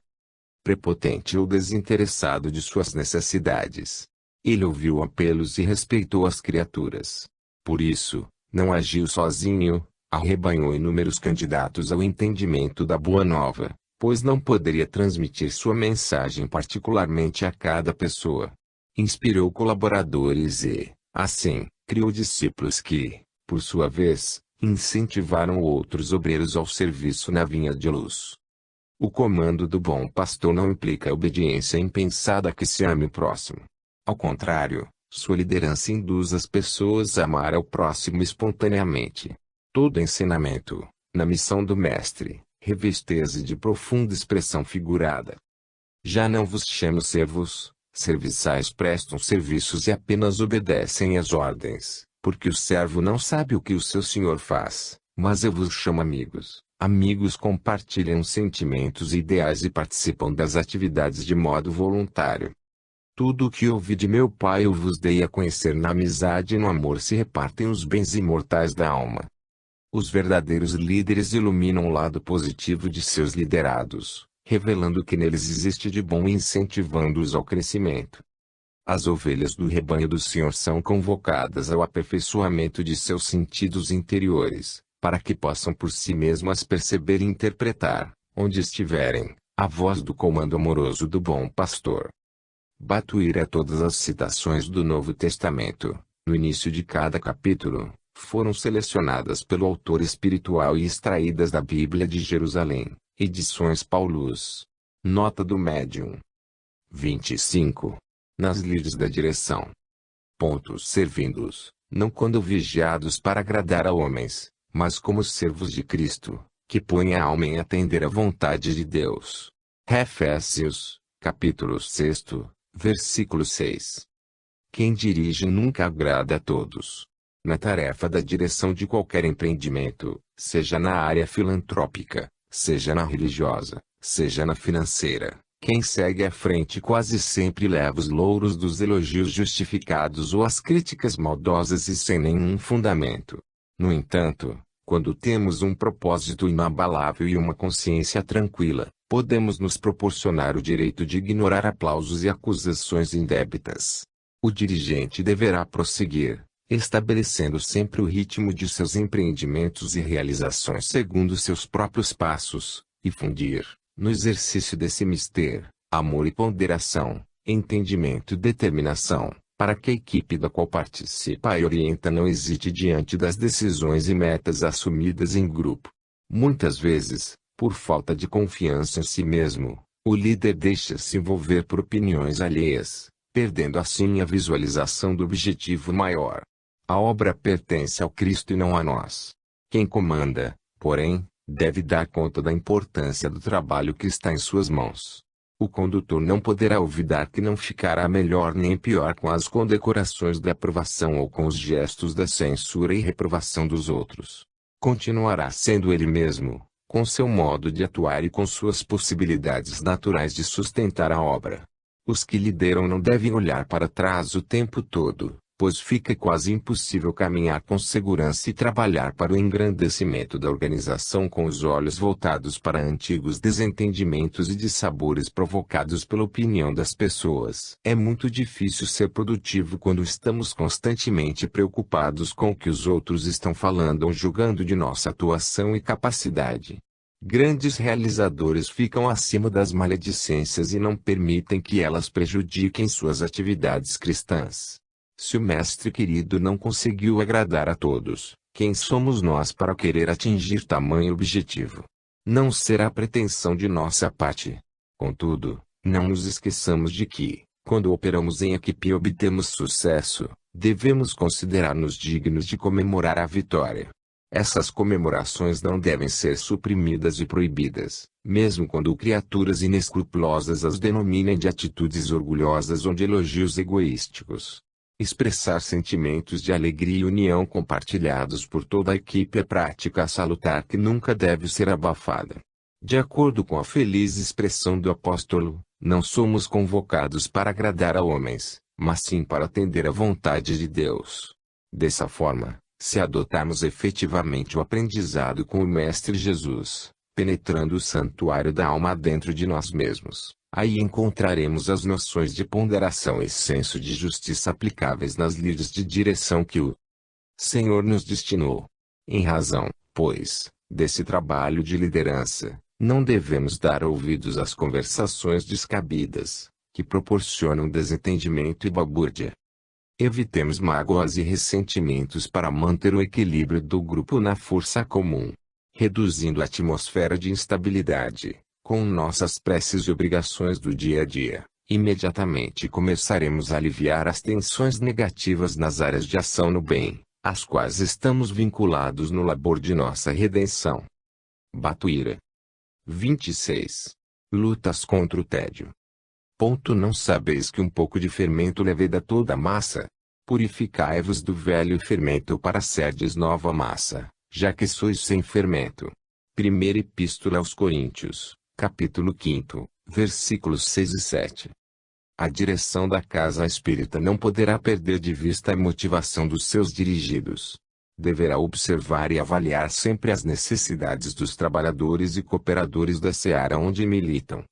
prepotente ou desinteressado de suas necessidades. Ele ouviu apelos e respeitou as criaturas. Por isso, não agiu sozinho, arrebanhou inúmeros candidatos ao entendimento da Boa Nova, pois não poderia transmitir sua mensagem particularmente a cada pessoa. Inspirou colaboradores e, assim, criou discípulos que, por sua vez, incentivaram outros obreiros ao serviço na vinha de luz. O comando do bom pastor não implica obediência impensada que se ame o próximo. Ao contrário, sua liderança induz as pessoas a amar ao próximo espontaneamente. Todo ensinamento, na missão do Mestre, reveste-se de profunda expressão figurada. Já não vos chamo servos, serviçais prestam serviços e apenas obedecem às ordens, porque o servo não sabe o que o seu senhor faz, mas eu vos chamo amigos. Amigos compartilham sentimentos e ideais e participam das atividades de modo voluntário. Tudo o que ouvi de meu Pai eu vos dei a conhecer. Na amizade e no amor se repartem os bens imortais da alma. Os verdadeiros líderes iluminam o lado positivo de seus liderados, revelando o que neles existe de bom e incentivando-os ao crescimento. As ovelhas do rebanho do Senhor são convocadas ao aperfeiçoamento de seus sentidos interiores, para que possam por si mesmas perceber e interpretar, onde estiverem, a voz do comando amoroso do bom pastor. Batuíra. Todas as citações do Novo Testamento, no início de cada capítulo, foram selecionadas pelo autor espiritual e extraídas da Bíblia de Jerusalém, Edições Paulus. Nota do Médium. 25. Nas lides da direção. Pontos. Servindo-os, não quando vigiados para agradar a homens, mas como servos de Cristo, que põem a alma em atender à vontade de Deus. Efésios, capítulo 6, versículo 6. Quem dirige nunca agrada a todos. Na tarefa da direção de qualquer empreendimento, seja na área filantrópica, seja na religiosa, seja na financeira, quem segue à frente quase sempre leva os louros dos elogios justificados ou as críticas maldosas e sem nenhum fundamento. No entanto, quando temos um propósito inabalável e uma consciência tranquila, podemos nos proporcionar o direito de ignorar aplausos e acusações indébitas. O dirigente deverá prosseguir, estabelecendo sempre o ritmo de seus empreendimentos e realizações segundo seus próprios passos, e fundir, no exercício desse mister, amor e ponderação, entendimento e determinação, para que a equipe da qual participa e orienta não hesite diante das decisões e metas assumidas em grupo. Muitas vezes, por falta de confiança em si mesmo, o líder deixa-se envolver por opiniões alheias, perdendo assim a visualização do objetivo maior. A obra pertence ao Cristo e não a nós. Quem comanda, porém, deve dar conta da importância do trabalho que está em suas mãos. O condutor não poderá olvidar que não ficará melhor nem pior com as condecorações da aprovação ou com os gestos da censura e reprovação dos outros. Continuará sendo ele mesmo, com seu modo de atuar e com suas possibilidades naturais de sustentar a obra. Os que lideram não devem olhar para trás o tempo todo, pois fica quase impossível caminhar com segurança e trabalhar para o engrandecimento da organização com os olhos voltados para antigos desentendimentos e dissabores provocados pela opinião das pessoas. É muito difícil ser produtivo quando estamos constantemente preocupados com o que os outros estão falando ou julgando de nossa atuação e capacidade. Grandes realizadores ficam acima das maledicências e não permitem que elas prejudiquem suas atividades cristãs. Se o Mestre querido não conseguiu agradar a todos, quem somos nós para querer atingir tamanho objetivo? Não será pretensão de nossa parte. Contudo, não nos esqueçamos de que, quando operamos em equipe e obtemos sucesso, devemos considerar-nos dignos de comemorar a vitória. Essas comemorações não devem ser suprimidas e proibidas, mesmo quando criaturas inescrupulosas as denominem de atitudes orgulhosas ou de elogios egoísticos. Expressar sentimentos de alegria e união compartilhados por toda a equipe é prática salutar que nunca deve ser abafada. De acordo com a feliz expressão do apóstolo, não somos convocados para agradar a homens, mas sim para atender à vontade de Deus. Dessa forma, se adotarmos efetivamente o aprendizado com o Mestre Jesus, penetrando o santuário da alma dentro de nós mesmos, aí encontraremos as noções de ponderação e senso de justiça aplicáveis nas lides de direção que o Senhor nos destinou. Em razão, pois, desse trabalho de liderança, não devemos dar ouvidos às conversações descabidas, que proporcionam desentendimento e balbúrdia. Evitemos mágoas e ressentimentos para manter o equilíbrio do grupo na força comum, reduzindo a atmosfera de instabilidade. Com nossas preces e obrigações do dia a dia, imediatamente começaremos a aliviar as tensões negativas nas áreas de ação no bem, às quais estamos vinculados no labor de nossa redenção. Batuíra 26. Lutas contra o tédio. Não sabeis que um pouco de fermento leveda toda a massa? Purificai-vos do velho fermento para serdes nova massa, já que sois sem fermento. Primeira Epístola aos Coríntios, capítulo 5, versículos 6 e 7. A direção da casa espírita não poderá perder de vista a motivação dos seus dirigidos. Deverá observar e avaliar sempre as necessidades dos trabalhadores e cooperadores da seara onde militam.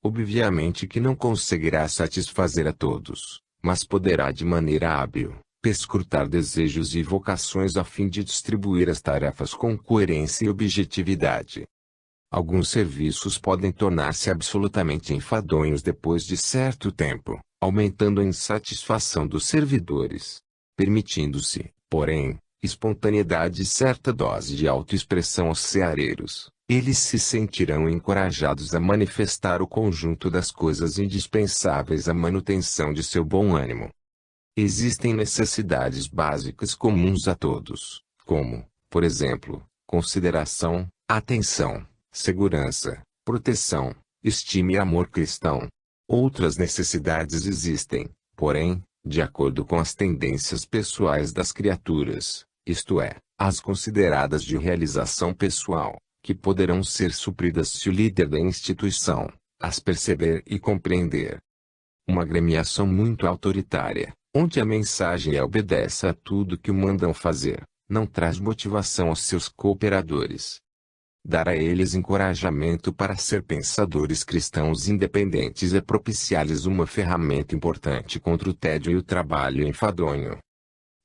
Obviamente que não conseguirá satisfazer a todos, mas poderá de maneira hábil, perscrutar desejos e vocações a fim de distribuir as tarefas com coerência e objetividade. Alguns serviços podem tornar-se absolutamente enfadonhos depois de certo tempo, aumentando a insatisfação dos servidores. Permitindo-se, porém, espontaneidade e certa dose de autoexpressão aos ceareiros, eles se sentirão encorajados a manifestar o conjunto das coisas indispensáveis à manutenção de seu bom ânimo. Existem necessidades básicas comuns a todos, como, por exemplo, consideração, atenção, segurança, proteção, estima e amor cristão. Outras necessidades existem, porém, de acordo com as tendências pessoais das criaturas, isto é, as consideradas de realização pessoal, que poderão ser supridas se o líder da instituição as perceber e compreender. Uma agremiação muito autoritária, onde a mensagem obedece a tudo que o mandam fazer, não traz motivação aos seus cooperadores. Dar a eles encorajamento para ser pensadores cristãos independentes é propiciar-lhes uma ferramenta importante contra o tédio e o trabalho enfadonho.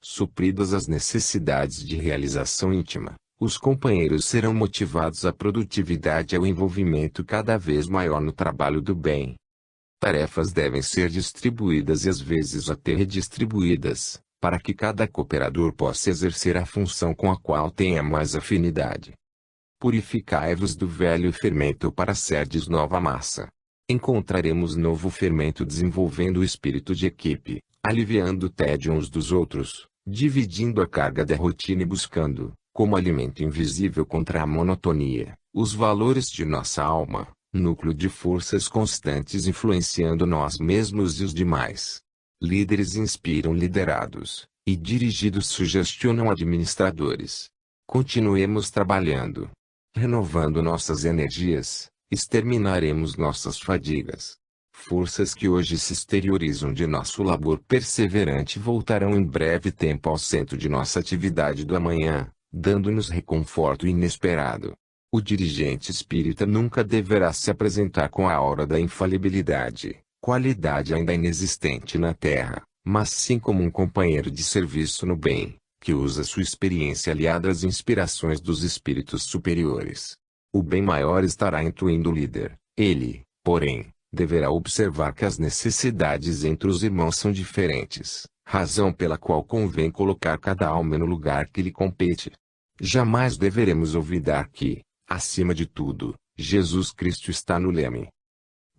Supridas as necessidades de realização íntima, os companheiros serão motivados à produtividade e ao envolvimento cada vez maior no trabalho do bem. Tarefas devem ser distribuídas e às vezes até redistribuídas, para que cada cooperador possa exercer a função com a qual tenha mais afinidade. Purificai-vos do velho fermento para serdes nova massa. Encontraremos novo fermento desenvolvendo o espírito de equipe, aliviando o tédio uns dos outros, dividindo a carga da rotina e buscando, como alimento invisível contra a monotonia, os valores de nossa alma, núcleo de forças constantes influenciando nós mesmos e os demais. Líderes inspiram liderados, e dirigidos sugestionam administradores. Continuemos trabalhando, renovando nossas energias, exterminaremos nossas fadigas. Forças que hoje se exteriorizam de nosso labor perseverante voltarão em breve tempo ao centro de nossa atividade do amanhã, dando-nos reconforto inesperado. O dirigente espírita nunca deverá se apresentar com a aura da infalibilidade, qualidade ainda inexistente na Terra, mas sim como um companheiro de serviço no bem, que usa sua experiência aliada às inspirações dos espíritos superiores. O bem maior estará intuindo o líder. Ele, porém, deverá observar que as necessidades entre os irmãos são diferentes, razão pela qual convém colocar cada alma no lugar que lhe compete. Jamais deveremos olvidar que, acima de tudo, Jesus Cristo está no leme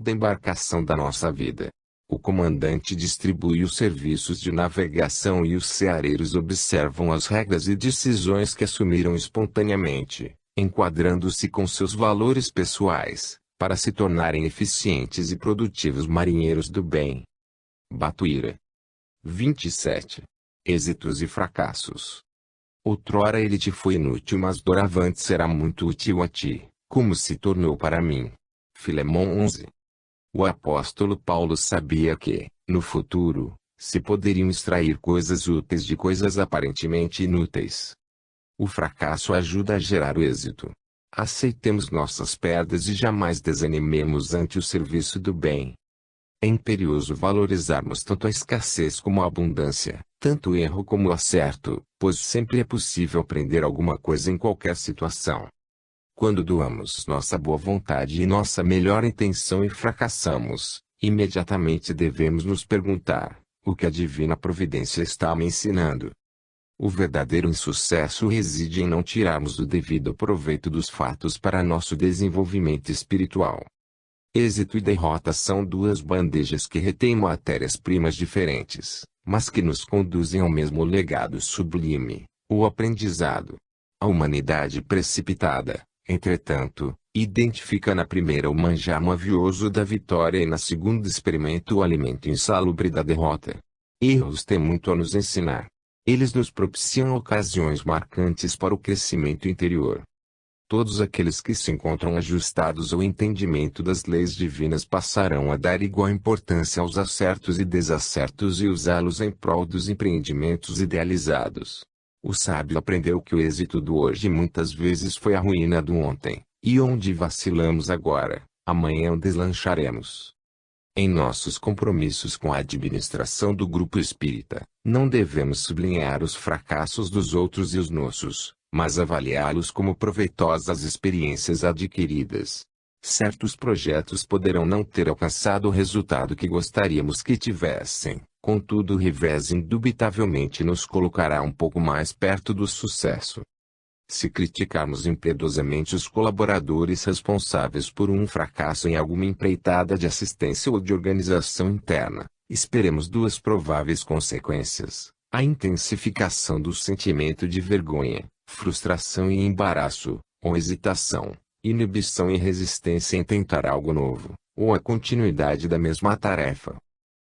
da embarcação da nossa vida. O comandante distribui os serviços de navegação e os ceareiros observam as regras e decisões que assumiram espontaneamente, enquadrando-se com seus valores pessoais, para se tornarem eficientes e produtivos marinheiros do bem. Batuíra. 27. Êxitos e fracassos. Outrora ele te foi inútil, mas doravante será muito útil a ti, como se tornou para mim. Filemão 11. O apóstolo Paulo sabia que, no futuro, se poderiam extrair coisas úteis de coisas aparentemente inúteis. O fracasso ajuda a gerar o êxito. Aceitemos nossas perdas e jamais desanimemos ante o serviço do bem. É imperioso valorizarmos tanto a escassez como a abundância, tanto o erro como o acerto, pois sempre é possível aprender alguma coisa em qualquer situação. Quando doamos nossa boa vontade e nossa melhor intenção e fracassamos, imediatamente devemos nos perguntar: o que a divina providência está me ensinando? O verdadeiro insucesso reside em não tirarmos o devido proveito dos fatos para nosso desenvolvimento espiritual. Êxito e derrota são duas bandejas que retêm matérias-primas diferentes, mas que nos conduzem ao mesmo legado sublime, o aprendizado. A humanidade precipitada, entretanto, identifica na primeira o manjar mavioso da vitória e na segunda experimenta o alimento insalubre da derrota. Erros têm muito a nos ensinar. Eles nos propiciam ocasiões marcantes para o crescimento interior. Todos aqueles que se encontram ajustados ao entendimento das leis divinas passarão a dar igual importância aos acertos e desacertos e usá-los em prol dos empreendimentos idealizados. O sábio aprendeu que o êxito do hoje muitas vezes foi a ruína do ontem, e onde vacilamos agora, amanhã deslancharemos. Em nossos compromissos com a administração do grupo espírita, não devemos sublinhar os fracassos dos outros e os nossos, mas avaliá-los como proveitosas experiências adquiridas. Certos projetos poderão não ter alcançado o resultado que gostaríamos que tivessem, contudo o revés indubitavelmente nos colocará um pouco mais perto do sucesso. Se criticarmos impiedosamente os colaboradores responsáveis por um fracasso em alguma empreitada de assistência ou de organização interna, esperemos duas prováveis consequências: a intensificação do sentimento de vergonha, frustração e embaraço, ou hesitação, inibição e resistência em tentar algo novo, ou a continuidade da mesma tarefa.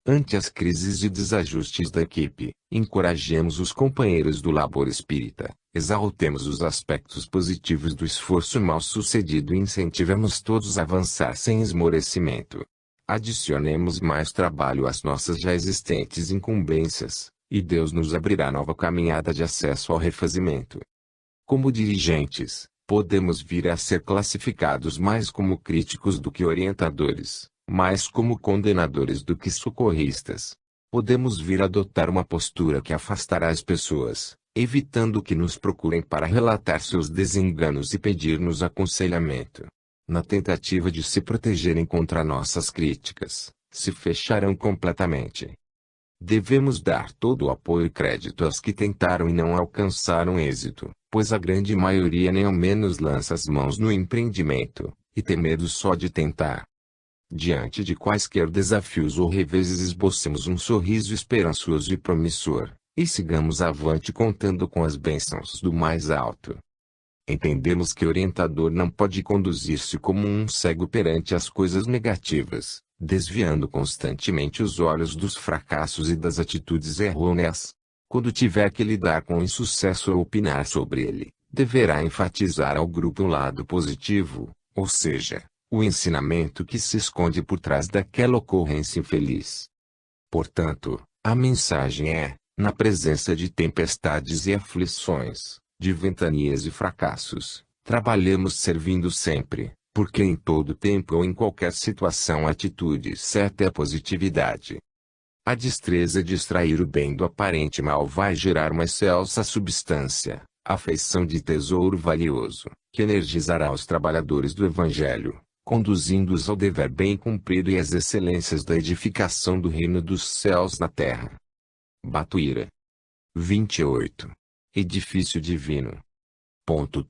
Ante as crises e desajustes da equipe, encorajemos os companheiros do labor espírita, exaltemos os aspectos positivos do esforço mal sucedido e incentivemos todos a avançar sem esmorecimento. Adicionemos mais trabalho às nossas já existentes incumbências, e Deus nos abrirá nova caminhada de acesso ao refazimento. Como dirigentes, podemos vir a ser classificados mais como críticos do que orientadores, mais como condenadores do que socorristas. Podemos vir a adotar uma postura que afastará as pessoas, evitando que nos procurem para relatar seus desenganos e pedir-nos aconselhamento. Na tentativa de se protegerem contra nossas críticas, se fecharão completamente. Devemos dar todo o apoio e crédito aos que tentaram e não alcançaram êxito, pois a grande maioria nem ao menos lança as mãos no empreendimento, e tem medo só de tentar. Diante de quaisquer desafios ou reveses esbocemos um sorriso esperançoso e promissor, e sigamos avante contando com as bênçãos do mais alto. Entendemos que o orientador não pode conduzir-se como um cego perante as coisas negativas, desviando constantemente os olhos dos fracassos e das atitudes errôneas. Quando tiver que lidar com o insucesso ou opinar sobre ele, deverá enfatizar ao grupo o lado positivo, ou seja, o ensinamento que se esconde por trás daquela ocorrência infeliz. Portanto, a mensagem é: na presença de tempestades e aflições, de ventanias e fracassos, trabalhemos servindo sempre, porque em todo tempo ou em qualquer situação a atitude certa é a positividade. A destreza de extrair o bem do aparente mal vai gerar uma excelsa substância, a feição de tesouro valioso, que energizará os trabalhadores do Evangelho, conduzindo-os ao dever bem cumprido e às excelências da edificação do reino dos céus na terra. Batuíra. 28. Edifício divino.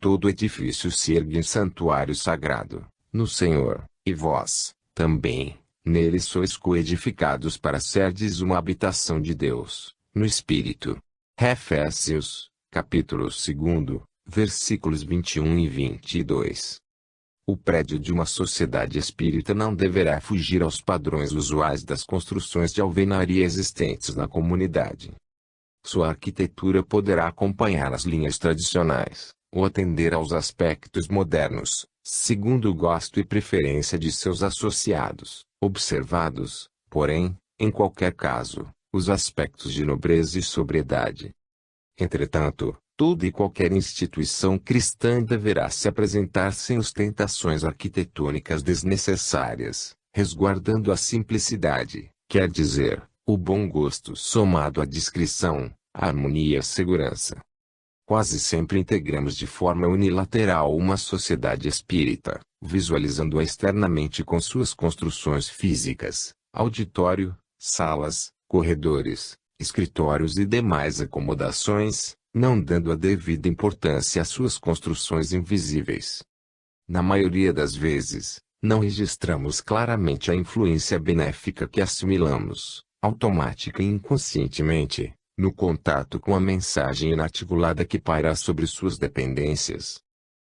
Todo edifício se ergue em santuário sagrado, no Senhor, e vós, também, Neles sois coedificados para serdes uma habitação de Deus, no Espírito. Efésios, capítulo 2, versículos 21 e 22. O prédio de uma sociedade espírita não deverá fugir aos padrões usuais das construções de alvenaria existentes na comunidade. Sua arquitetura poderá acompanhar as linhas tradicionais, ou atender aos aspectos modernos, segundo o gosto e preferência de seus associados, observados, porém, em qualquer caso, os aspectos de nobreza e sobriedade. Entretanto, toda e qualquer instituição cristã deverá se apresentar sem ostentações arquitetônicas desnecessárias, resguardando a simplicidade, quer dizer, o bom gosto somado à discrição, a harmonia e a segurança. Quase sempre integramos de forma unilateral uma sociedade espírita, visualizando-a externamente com suas construções físicas, auditório, salas, corredores, escritórios e demais acomodações, não dando a devida importância às suas construções invisíveis. Na maioria das vezes, não registramos claramente a influência benéfica que assimilamos, automática e inconscientemente, no contato com a mensagem inarticulada que paira sobre suas dependências.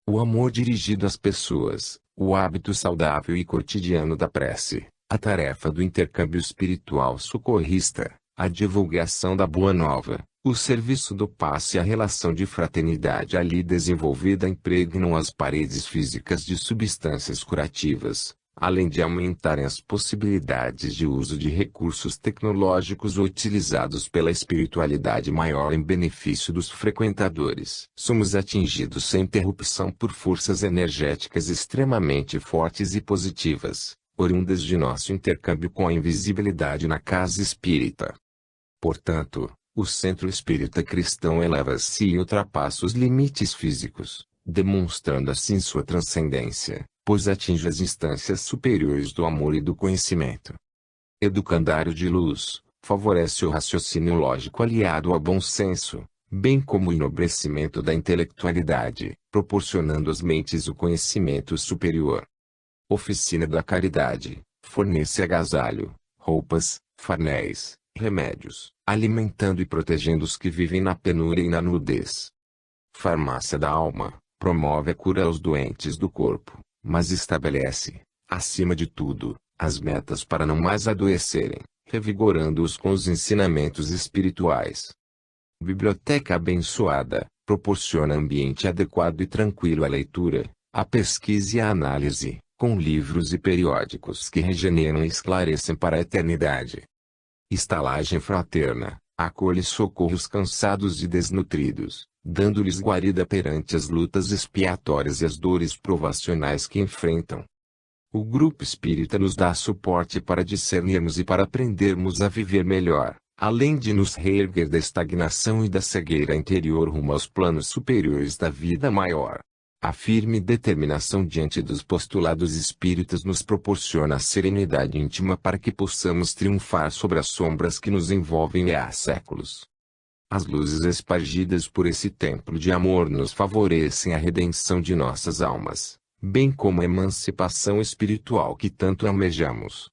O amor dirigido às pessoas, o hábito saudável e cotidiano da prece, a tarefa do intercâmbio espiritual socorrista, a divulgação da Boa Nova, o serviço do passe e a relação de fraternidade ali desenvolvida impregnam as paredes físicas de substâncias curativas, além de aumentarem as possibilidades de uso de recursos tecnológicos utilizados pela espiritualidade maior em benefício dos frequentadores. Somos atingidos sem interrupção por forças energéticas extremamente fortes e positivas, oriundas de nosso intercâmbio com a invisibilidade na casa espírita. Portanto, o centro espírita cristão eleva-se e ultrapassa os limites físicos, demonstrando assim sua transcendência, pois atinge as instâncias superiores do amor e do conhecimento. Educandário de luz, favorece o raciocínio lógico aliado ao bom senso, bem como o enobrecimento da intelectualidade, proporcionando às mentes o conhecimento superior. Oficina da caridade, fornece agasalho, roupas, farnéis, remédios, alimentando e protegendo os que vivem na penúria e na nudez. Farmácia da alma, promove a cura aos doentes do corpo, mas estabelece, acima de tudo, as metas para não mais adoecerem, revigorando-os com os ensinamentos espirituais. Biblioteca abençoada, proporciona ambiente adequado e tranquilo à leitura, à pesquisa e à análise, com livros e periódicos que regeneram e esclarecem para a eternidade. Estalagem fraterna, acolhe e socorre os cansados e desnutridos, dando-lhes guarida perante as lutas expiatórias e as dores provacionais que enfrentam. O grupo espírita nos dá suporte para discernirmos e para aprendermos a viver melhor, além de nos reerguer da estagnação e da cegueira interior rumo aos planos superiores da vida maior. A firme determinação diante dos postulados espíritas nos proporciona a serenidade íntima para que possamos triunfar sobre as sombras que nos envolvem há séculos. As luzes espargidas por esse templo de amor nos favorecem a redenção de nossas almas, bem como a emancipação espiritual que tanto almejamos.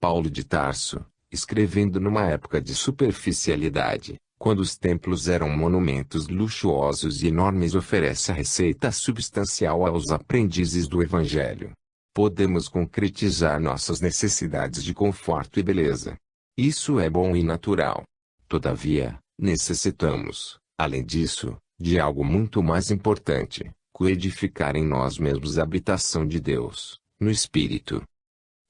Paulo de Tarso, escrevendo numa época de superficialidade, quando os templos eram monumentos luxuosos e enormes, oferece a receita substancial aos aprendizes do Evangelho. Podemos concretizar nossas necessidades de conforto e beleza. Isso é bom e natural. Todavia, necessitamos, além disso, de algo muito mais importante: coedificar em nós mesmos a habitação de Deus, no Espírito.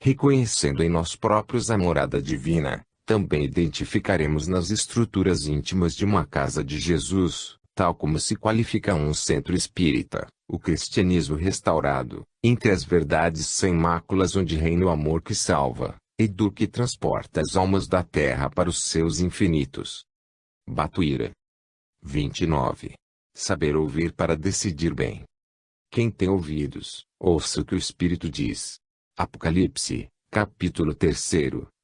Reconhecendo em nós próprios a morada divina, também identificaremos nas estruturas íntimas de uma casa de Jesus, tal como se qualifica um centro espírita, o cristianismo restaurado, entre as verdades sem máculas onde reina o amor que salva, e do que transporta as almas da terra para os seus infinitos. Batuíra 29. Saber ouvir para decidir bem. Quem tem ouvidos, ouça o que o Espírito diz. Apocalipse, capítulo 3,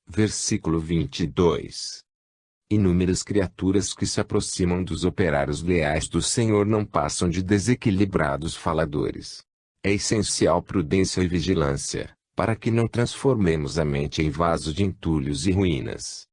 versículo 22. Inúmeras criaturas que se aproximam dos operários leais do Senhor não passam de desequilibrados faladores. É essencial prudência e vigilância, para que não transformemos a mente em vaso de entulhos e ruínas.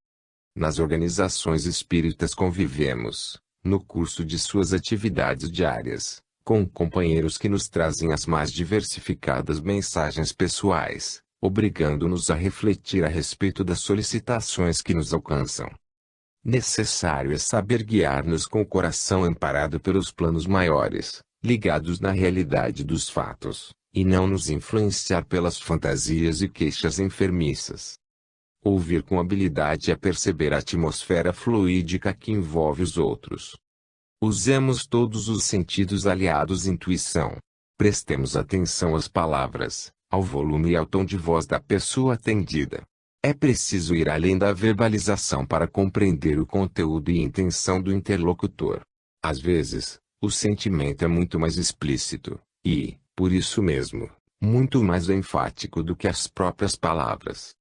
Nas organizações espíritas convivemos, no curso de suas atividades diárias, com companheiros que nos trazem as mais diversificadas mensagens pessoais, obrigando-nos a refletir a respeito das solicitações que nos alcançam. Necessário é saber guiar-nos com o coração amparado pelos planos maiores, ligados na realidade dos fatos, e não nos influenciar pelas fantasias e queixas enfermiças. Ouvir com habilidade é perceber a atmosfera fluídica que envolve os outros. Usemos todos os sentidos aliados à intuição. Prestemos atenção às palavras, ao volume e ao tom de voz da pessoa atendida. É preciso ir além da verbalização para compreender o conteúdo e intenção do interlocutor. Às vezes, o sentimento é muito mais explícito, e, por isso mesmo, muito mais enfático do que as próprias palavras.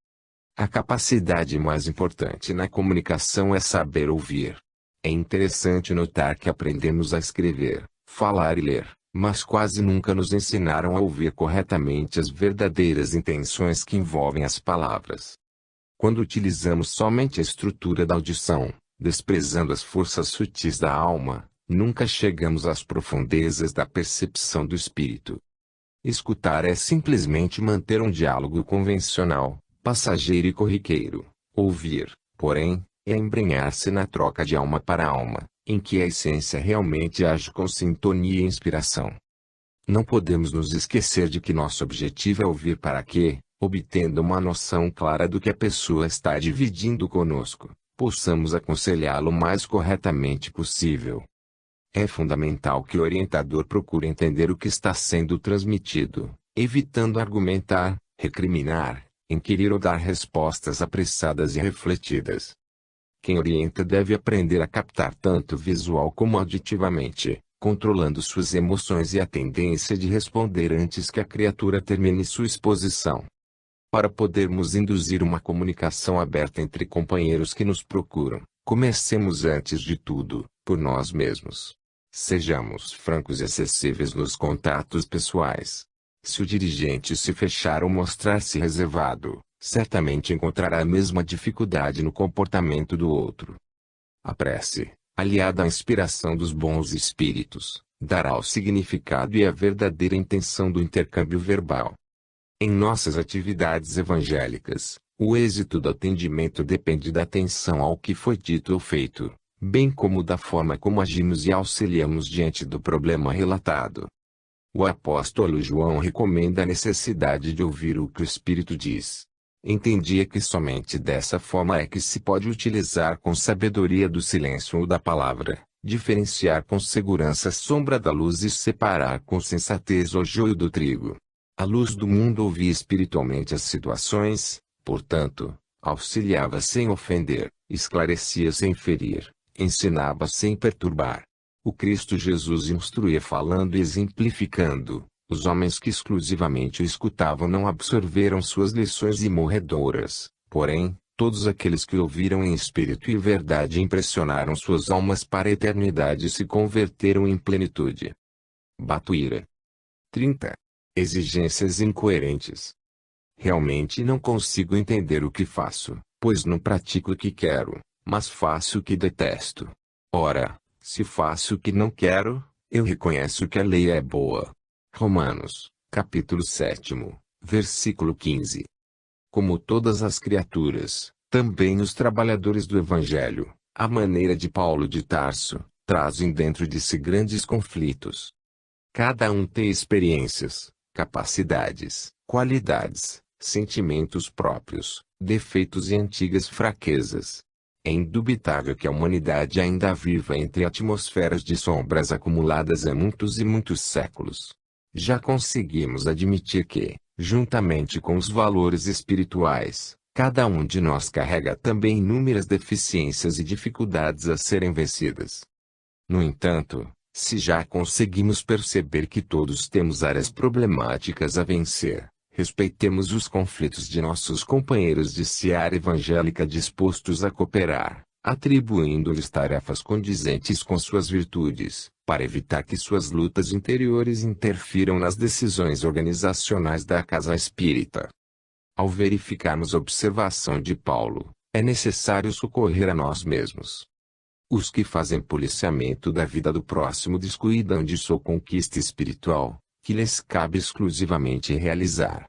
A capacidade mais importante na comunicação é saber ouvir. É interessante notar que aprendemos a escrever, falar e ler, mas quase nunca nos ensinaram a ouvir corretamente as verdadeiras intenções que envolvem as palavras. Quando utilizamos somente a estrutura da audição, desprezando as forças sutis da alma, nunca chegamos às profundezas da percepção do espírito. Escutar é simplesmente manter um diálogo convencional, passageiro e corriqueiro. Ouvir, porém, é embrenhar-se na troca de alma para alma, em que a essência realmente age com sintonia e inspiração. Não podemos nos esquecer de que nosso objetivo é ouvir para que, obtendo uma noção clara do que a pessoa está dividindo conosco, possamos aconselhá-lo o mais corretamente possível. É fundamental que o orientador procure entender o que está sendo transmitido, evitando argumentar, recriminar, inquirir ou dar respostas apressadas e refletidas. Quem orienta deve aprender a captar tanto visual como auditivamente, controlando suas emoções e a tendência de responder antes que a criatura termine sua exposição. Para podermos induzir uma comunicação aberta entre companheiros que nos procuram, comecemos antes de tudo, por nós mesmos. Sejamos francos e acessíveis nos contatos pessoais. Se o dirigente se fechar ou mostrar-se reservado, certamente encontrará a mesma dificuldade no comportamento do outro. A prece, aliada à inspiração dos bons espíritos, dará o significado e a verdadeira intenção do intercâmbio verbal. Em nossas atividades evangélicas, o êxito do atendimento depende da atenção ao que foi dito ou feito, bem como da forma como agimos e auxiliamos diante do problema relatado. O apóstolo João recomenda a necessidade de ouvir o que o Espírito diz. Entendia que somente dessa forma é que se pode utilizar com sabedoria do silêncio ou da palavra, diferenciar com segurança a sombra da luz e separar com sensatez o joio do trigo. A luz do mundo ouvia espiritualmente as situações, portanto, auxiliava sem ofender, esclarecia sem ferir, ensinava sem perturbar. O Cristo Jesus instruía falando e exemplificando. Os homens que exclusivamente o escutavam não absorveram suas lições imorredoras, porém, todos aqueles que ouviram em espírito e verdade impressionaram suas almas para a eternidade e se converteram em plenitude. Batuíra. 30. Exigências incoerentes. Realmente não consigo entender o que faço, pois não pratico o que quero, mas faço o que detesto. Ora, se faço o que não quero, eu reconheço que a lei é boa. Romanos, capítulo 7, versículo 15. Como todas as criaturas, também os trabalhadores do Evangelho, à maneira de Paulo de Tarso, trazem dentro de si grandes conflitos. Cada um tem experiências, capacidades, qualidades, sentimentos próprios, defeitos e antigas fraquezas. É indubitável que a humanidade ainda viva entre atmosferas de sombras acumuladas há muitos e muitos séculos. Já conseguimos admitir que, juntamente com os valores espirituais, cada um de nós carrega também inúmeras deficiências e dificuldades a serem vencidas. No entanto, se já conseguimos perceber que todos temos áreas problemáticas a vencer, respeitemos os conflitos de nossos companheiros de seara evangélica dispostos a cooperar, atribuindo-lhes tarefas condizentes com suas virtudes, para evitar que suas lutas interiores interfiram nas decisões organizacionais da casa espírita. Ao verificarmos a observação de Paulo, é necessário socorrer a nós mesmos. Os que fazem policiamento da vida do próximo descuidam de sua conquista espiritual, que lhes cabe exclusivamente realizar.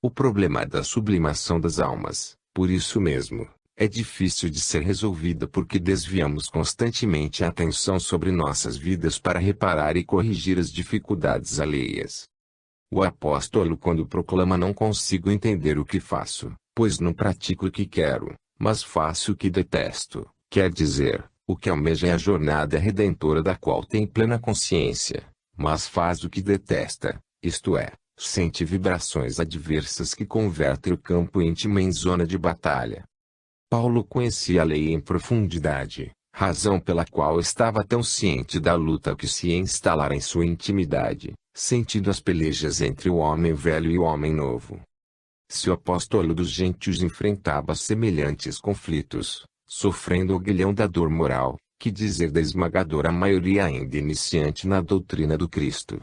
O problema da sublimação das almas, por isso mesmo, é difícil de ser resolvido porque desviamos constantemente a atenção sobre nossas vidas para reparar e corrigir as dificuldades alheias. O apóstolo quando proclama não consigo entender o que faço, pois não pratico o que quero, mas faço o que detesto, quer dizer, o que almeja é a jornada redentora da qual tem plena consciência, mas faz o que detesta, isto é, sente vibrações adversas que convertem o campo íntimo em zona de batalha. Paulo conhecia a lei em profundidade, razão pela qual estava tão ciente da luta que se instalara em sua intimidade, sentindo as pelejas entre o homem velho e o homem novo. Se o apóstolo dos gentios enfrentava semelhantes conflitos, sofrendo o aguilhão da dor moral, que dizer da esmagadora maioria ainda iniciante na doutrina do Cristo.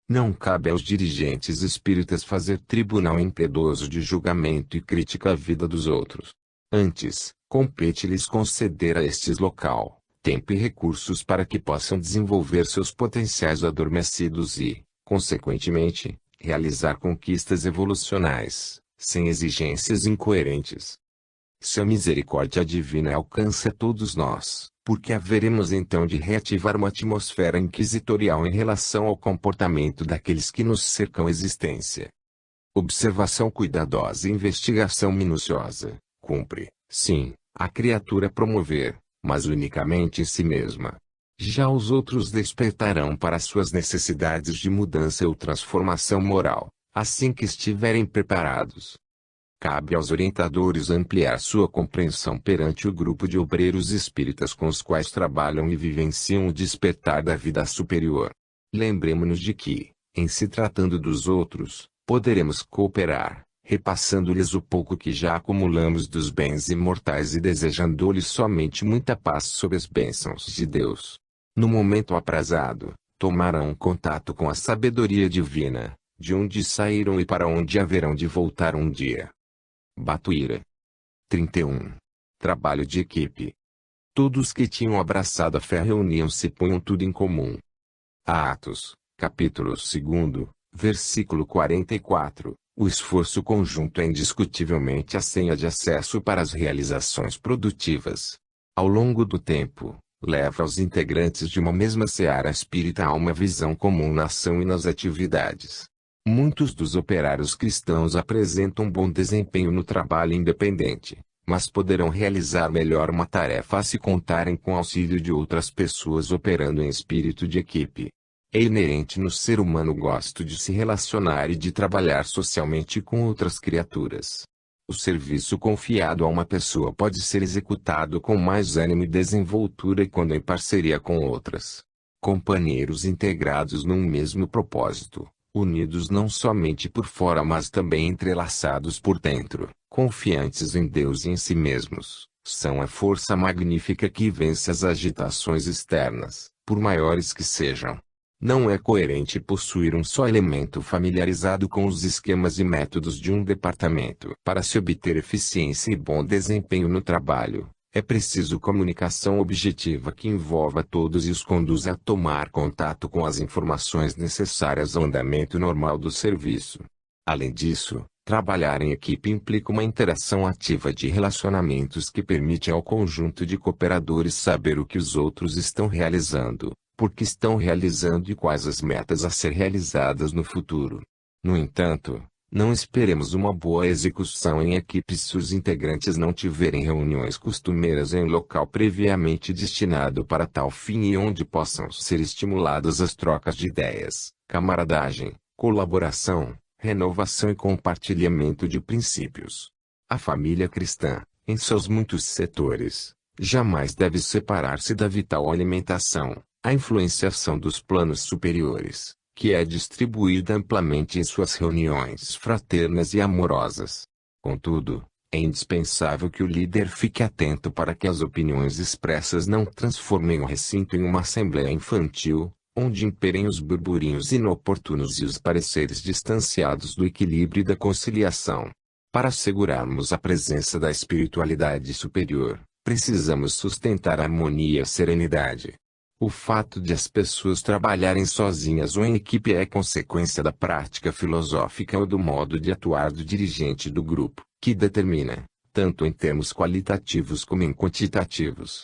Não cabe aos dirigentes espíritas fazer tribunal impiedoso de julgamento e crítica à vida dos outros. Antes, compete-lhes conceder a estes local, tempo e recursos para que possam desenvolver seus potenciais adormecidos e, consequentemente, realizar conquistas evolucionais, sem exigências incoerentes. Se a misericórdia divina alcança todos nós, porque haveremos então de reativar uma atmosfera inquisitorial em relação ao comportamento daqueles que nos cercam a existência. Observação cuidadosa e investigação minuciosa, cumpre, sim, a criatura promover, mas unicamente em si mesma. Já os outros despertarão para suas necessidades de mudança ou transformação moral, assim que estiverem preparados. Cabe aos orientadores ampliar sua compreensão perante o grupo de obreiros espíritas com os quais trabalham e vivenciam o despertar da vida superior. Lembremo-nos de que, em se tratando dos outros, poderemos cooperar, repassando-lhes o pouco que já acumulamos dos bens imortais e desejando-lhes somente muita paz sob as bênçãos de Deus. No momento aprazado, tomarão contato com a sabedoria divina, de onde saíram e para onde haverão de voltar um dia. Batuíra. 31. Trabalho de equipe. Todos que tinham abraçado a fé reuniam-se e punham tudo em comum. Atos, capítulo 2, versículo 44. O esforço conjunto é indiscutivelmente a senha de acesso para as realizações produtivas. Ao longo do tempo, leva aos integrantes de uma mesma seara espírita a uma visão comum na ação e nas atividades. Muitos dos operários cristãos apresentam bom desempenho no trabalho independente, mas poderão realizar melhor uma tarefa se contarem com o auxílio de outras pessoas operando em espírito de equipe. É inerente no ser humano o gosto de se relacionar e de trabalhar socialmente com outras criaturas. O serviço confiado a uma pessoa pode ser executado com mais ânimo e desenvoltura quando em parceria com outras. Companheiros integrados num mesmo propósito, unidos não somente por fora mas também entrelaçados por dentro, confiantes em Deus e em si mesmos, são a força magnífica que vence as agitações externas, por maiores que sejam. Não é coerente possuir um só elemento familiarizado com os esquemas e métodos de um departamento. Para se obter eficiência e bom desempenho no trabalho, é preciso comunicação objetiva que envolva todos e os conduza a tomar contato com as informações necessárias ao andamento normal do serviço. Além disso, trabalhar em equipe implica uma interação ativa de relacionamentos que permite ao conjunto de cooperadores saber o que os outros estão realizando, por que estão realizando e quais as metas a ser realizadas no futuro. No entanto, não esperemos uma boa execução em equipe se os integrantes não tiverem reuniões costumeiras em local previamente destinado para tal fim e onde possam ser estimuladas as trocas de ideias, camaradagem, colaboração, renovação e compartilhamento de princípios. A família cristã, em seus muitos setores, jamais deve separar-se da vital alimentação, a influenciação dos planos superiores, que é distribuída amplamente em suas reuniões fraternas e amorosas. Contudo, é indispensável que o líder fique atento para que as opiniões expressas não transformem o recinto em uma assembleia infantil, onde imperem os burburinhos inoportunos e os pareceres distanciados do equilíbrio e da conciliação. Para assegurarmos a presença da espiritualidade superior, precisamos sustentar a harmonia e a serenidade. O fato de as pessoas trabalharem sozinhas ou em equipe é consequência da prática filosófica ou do modo de atuar do dirigente do grupo, que determina, tanto em termos qualitativos como em quantitativos,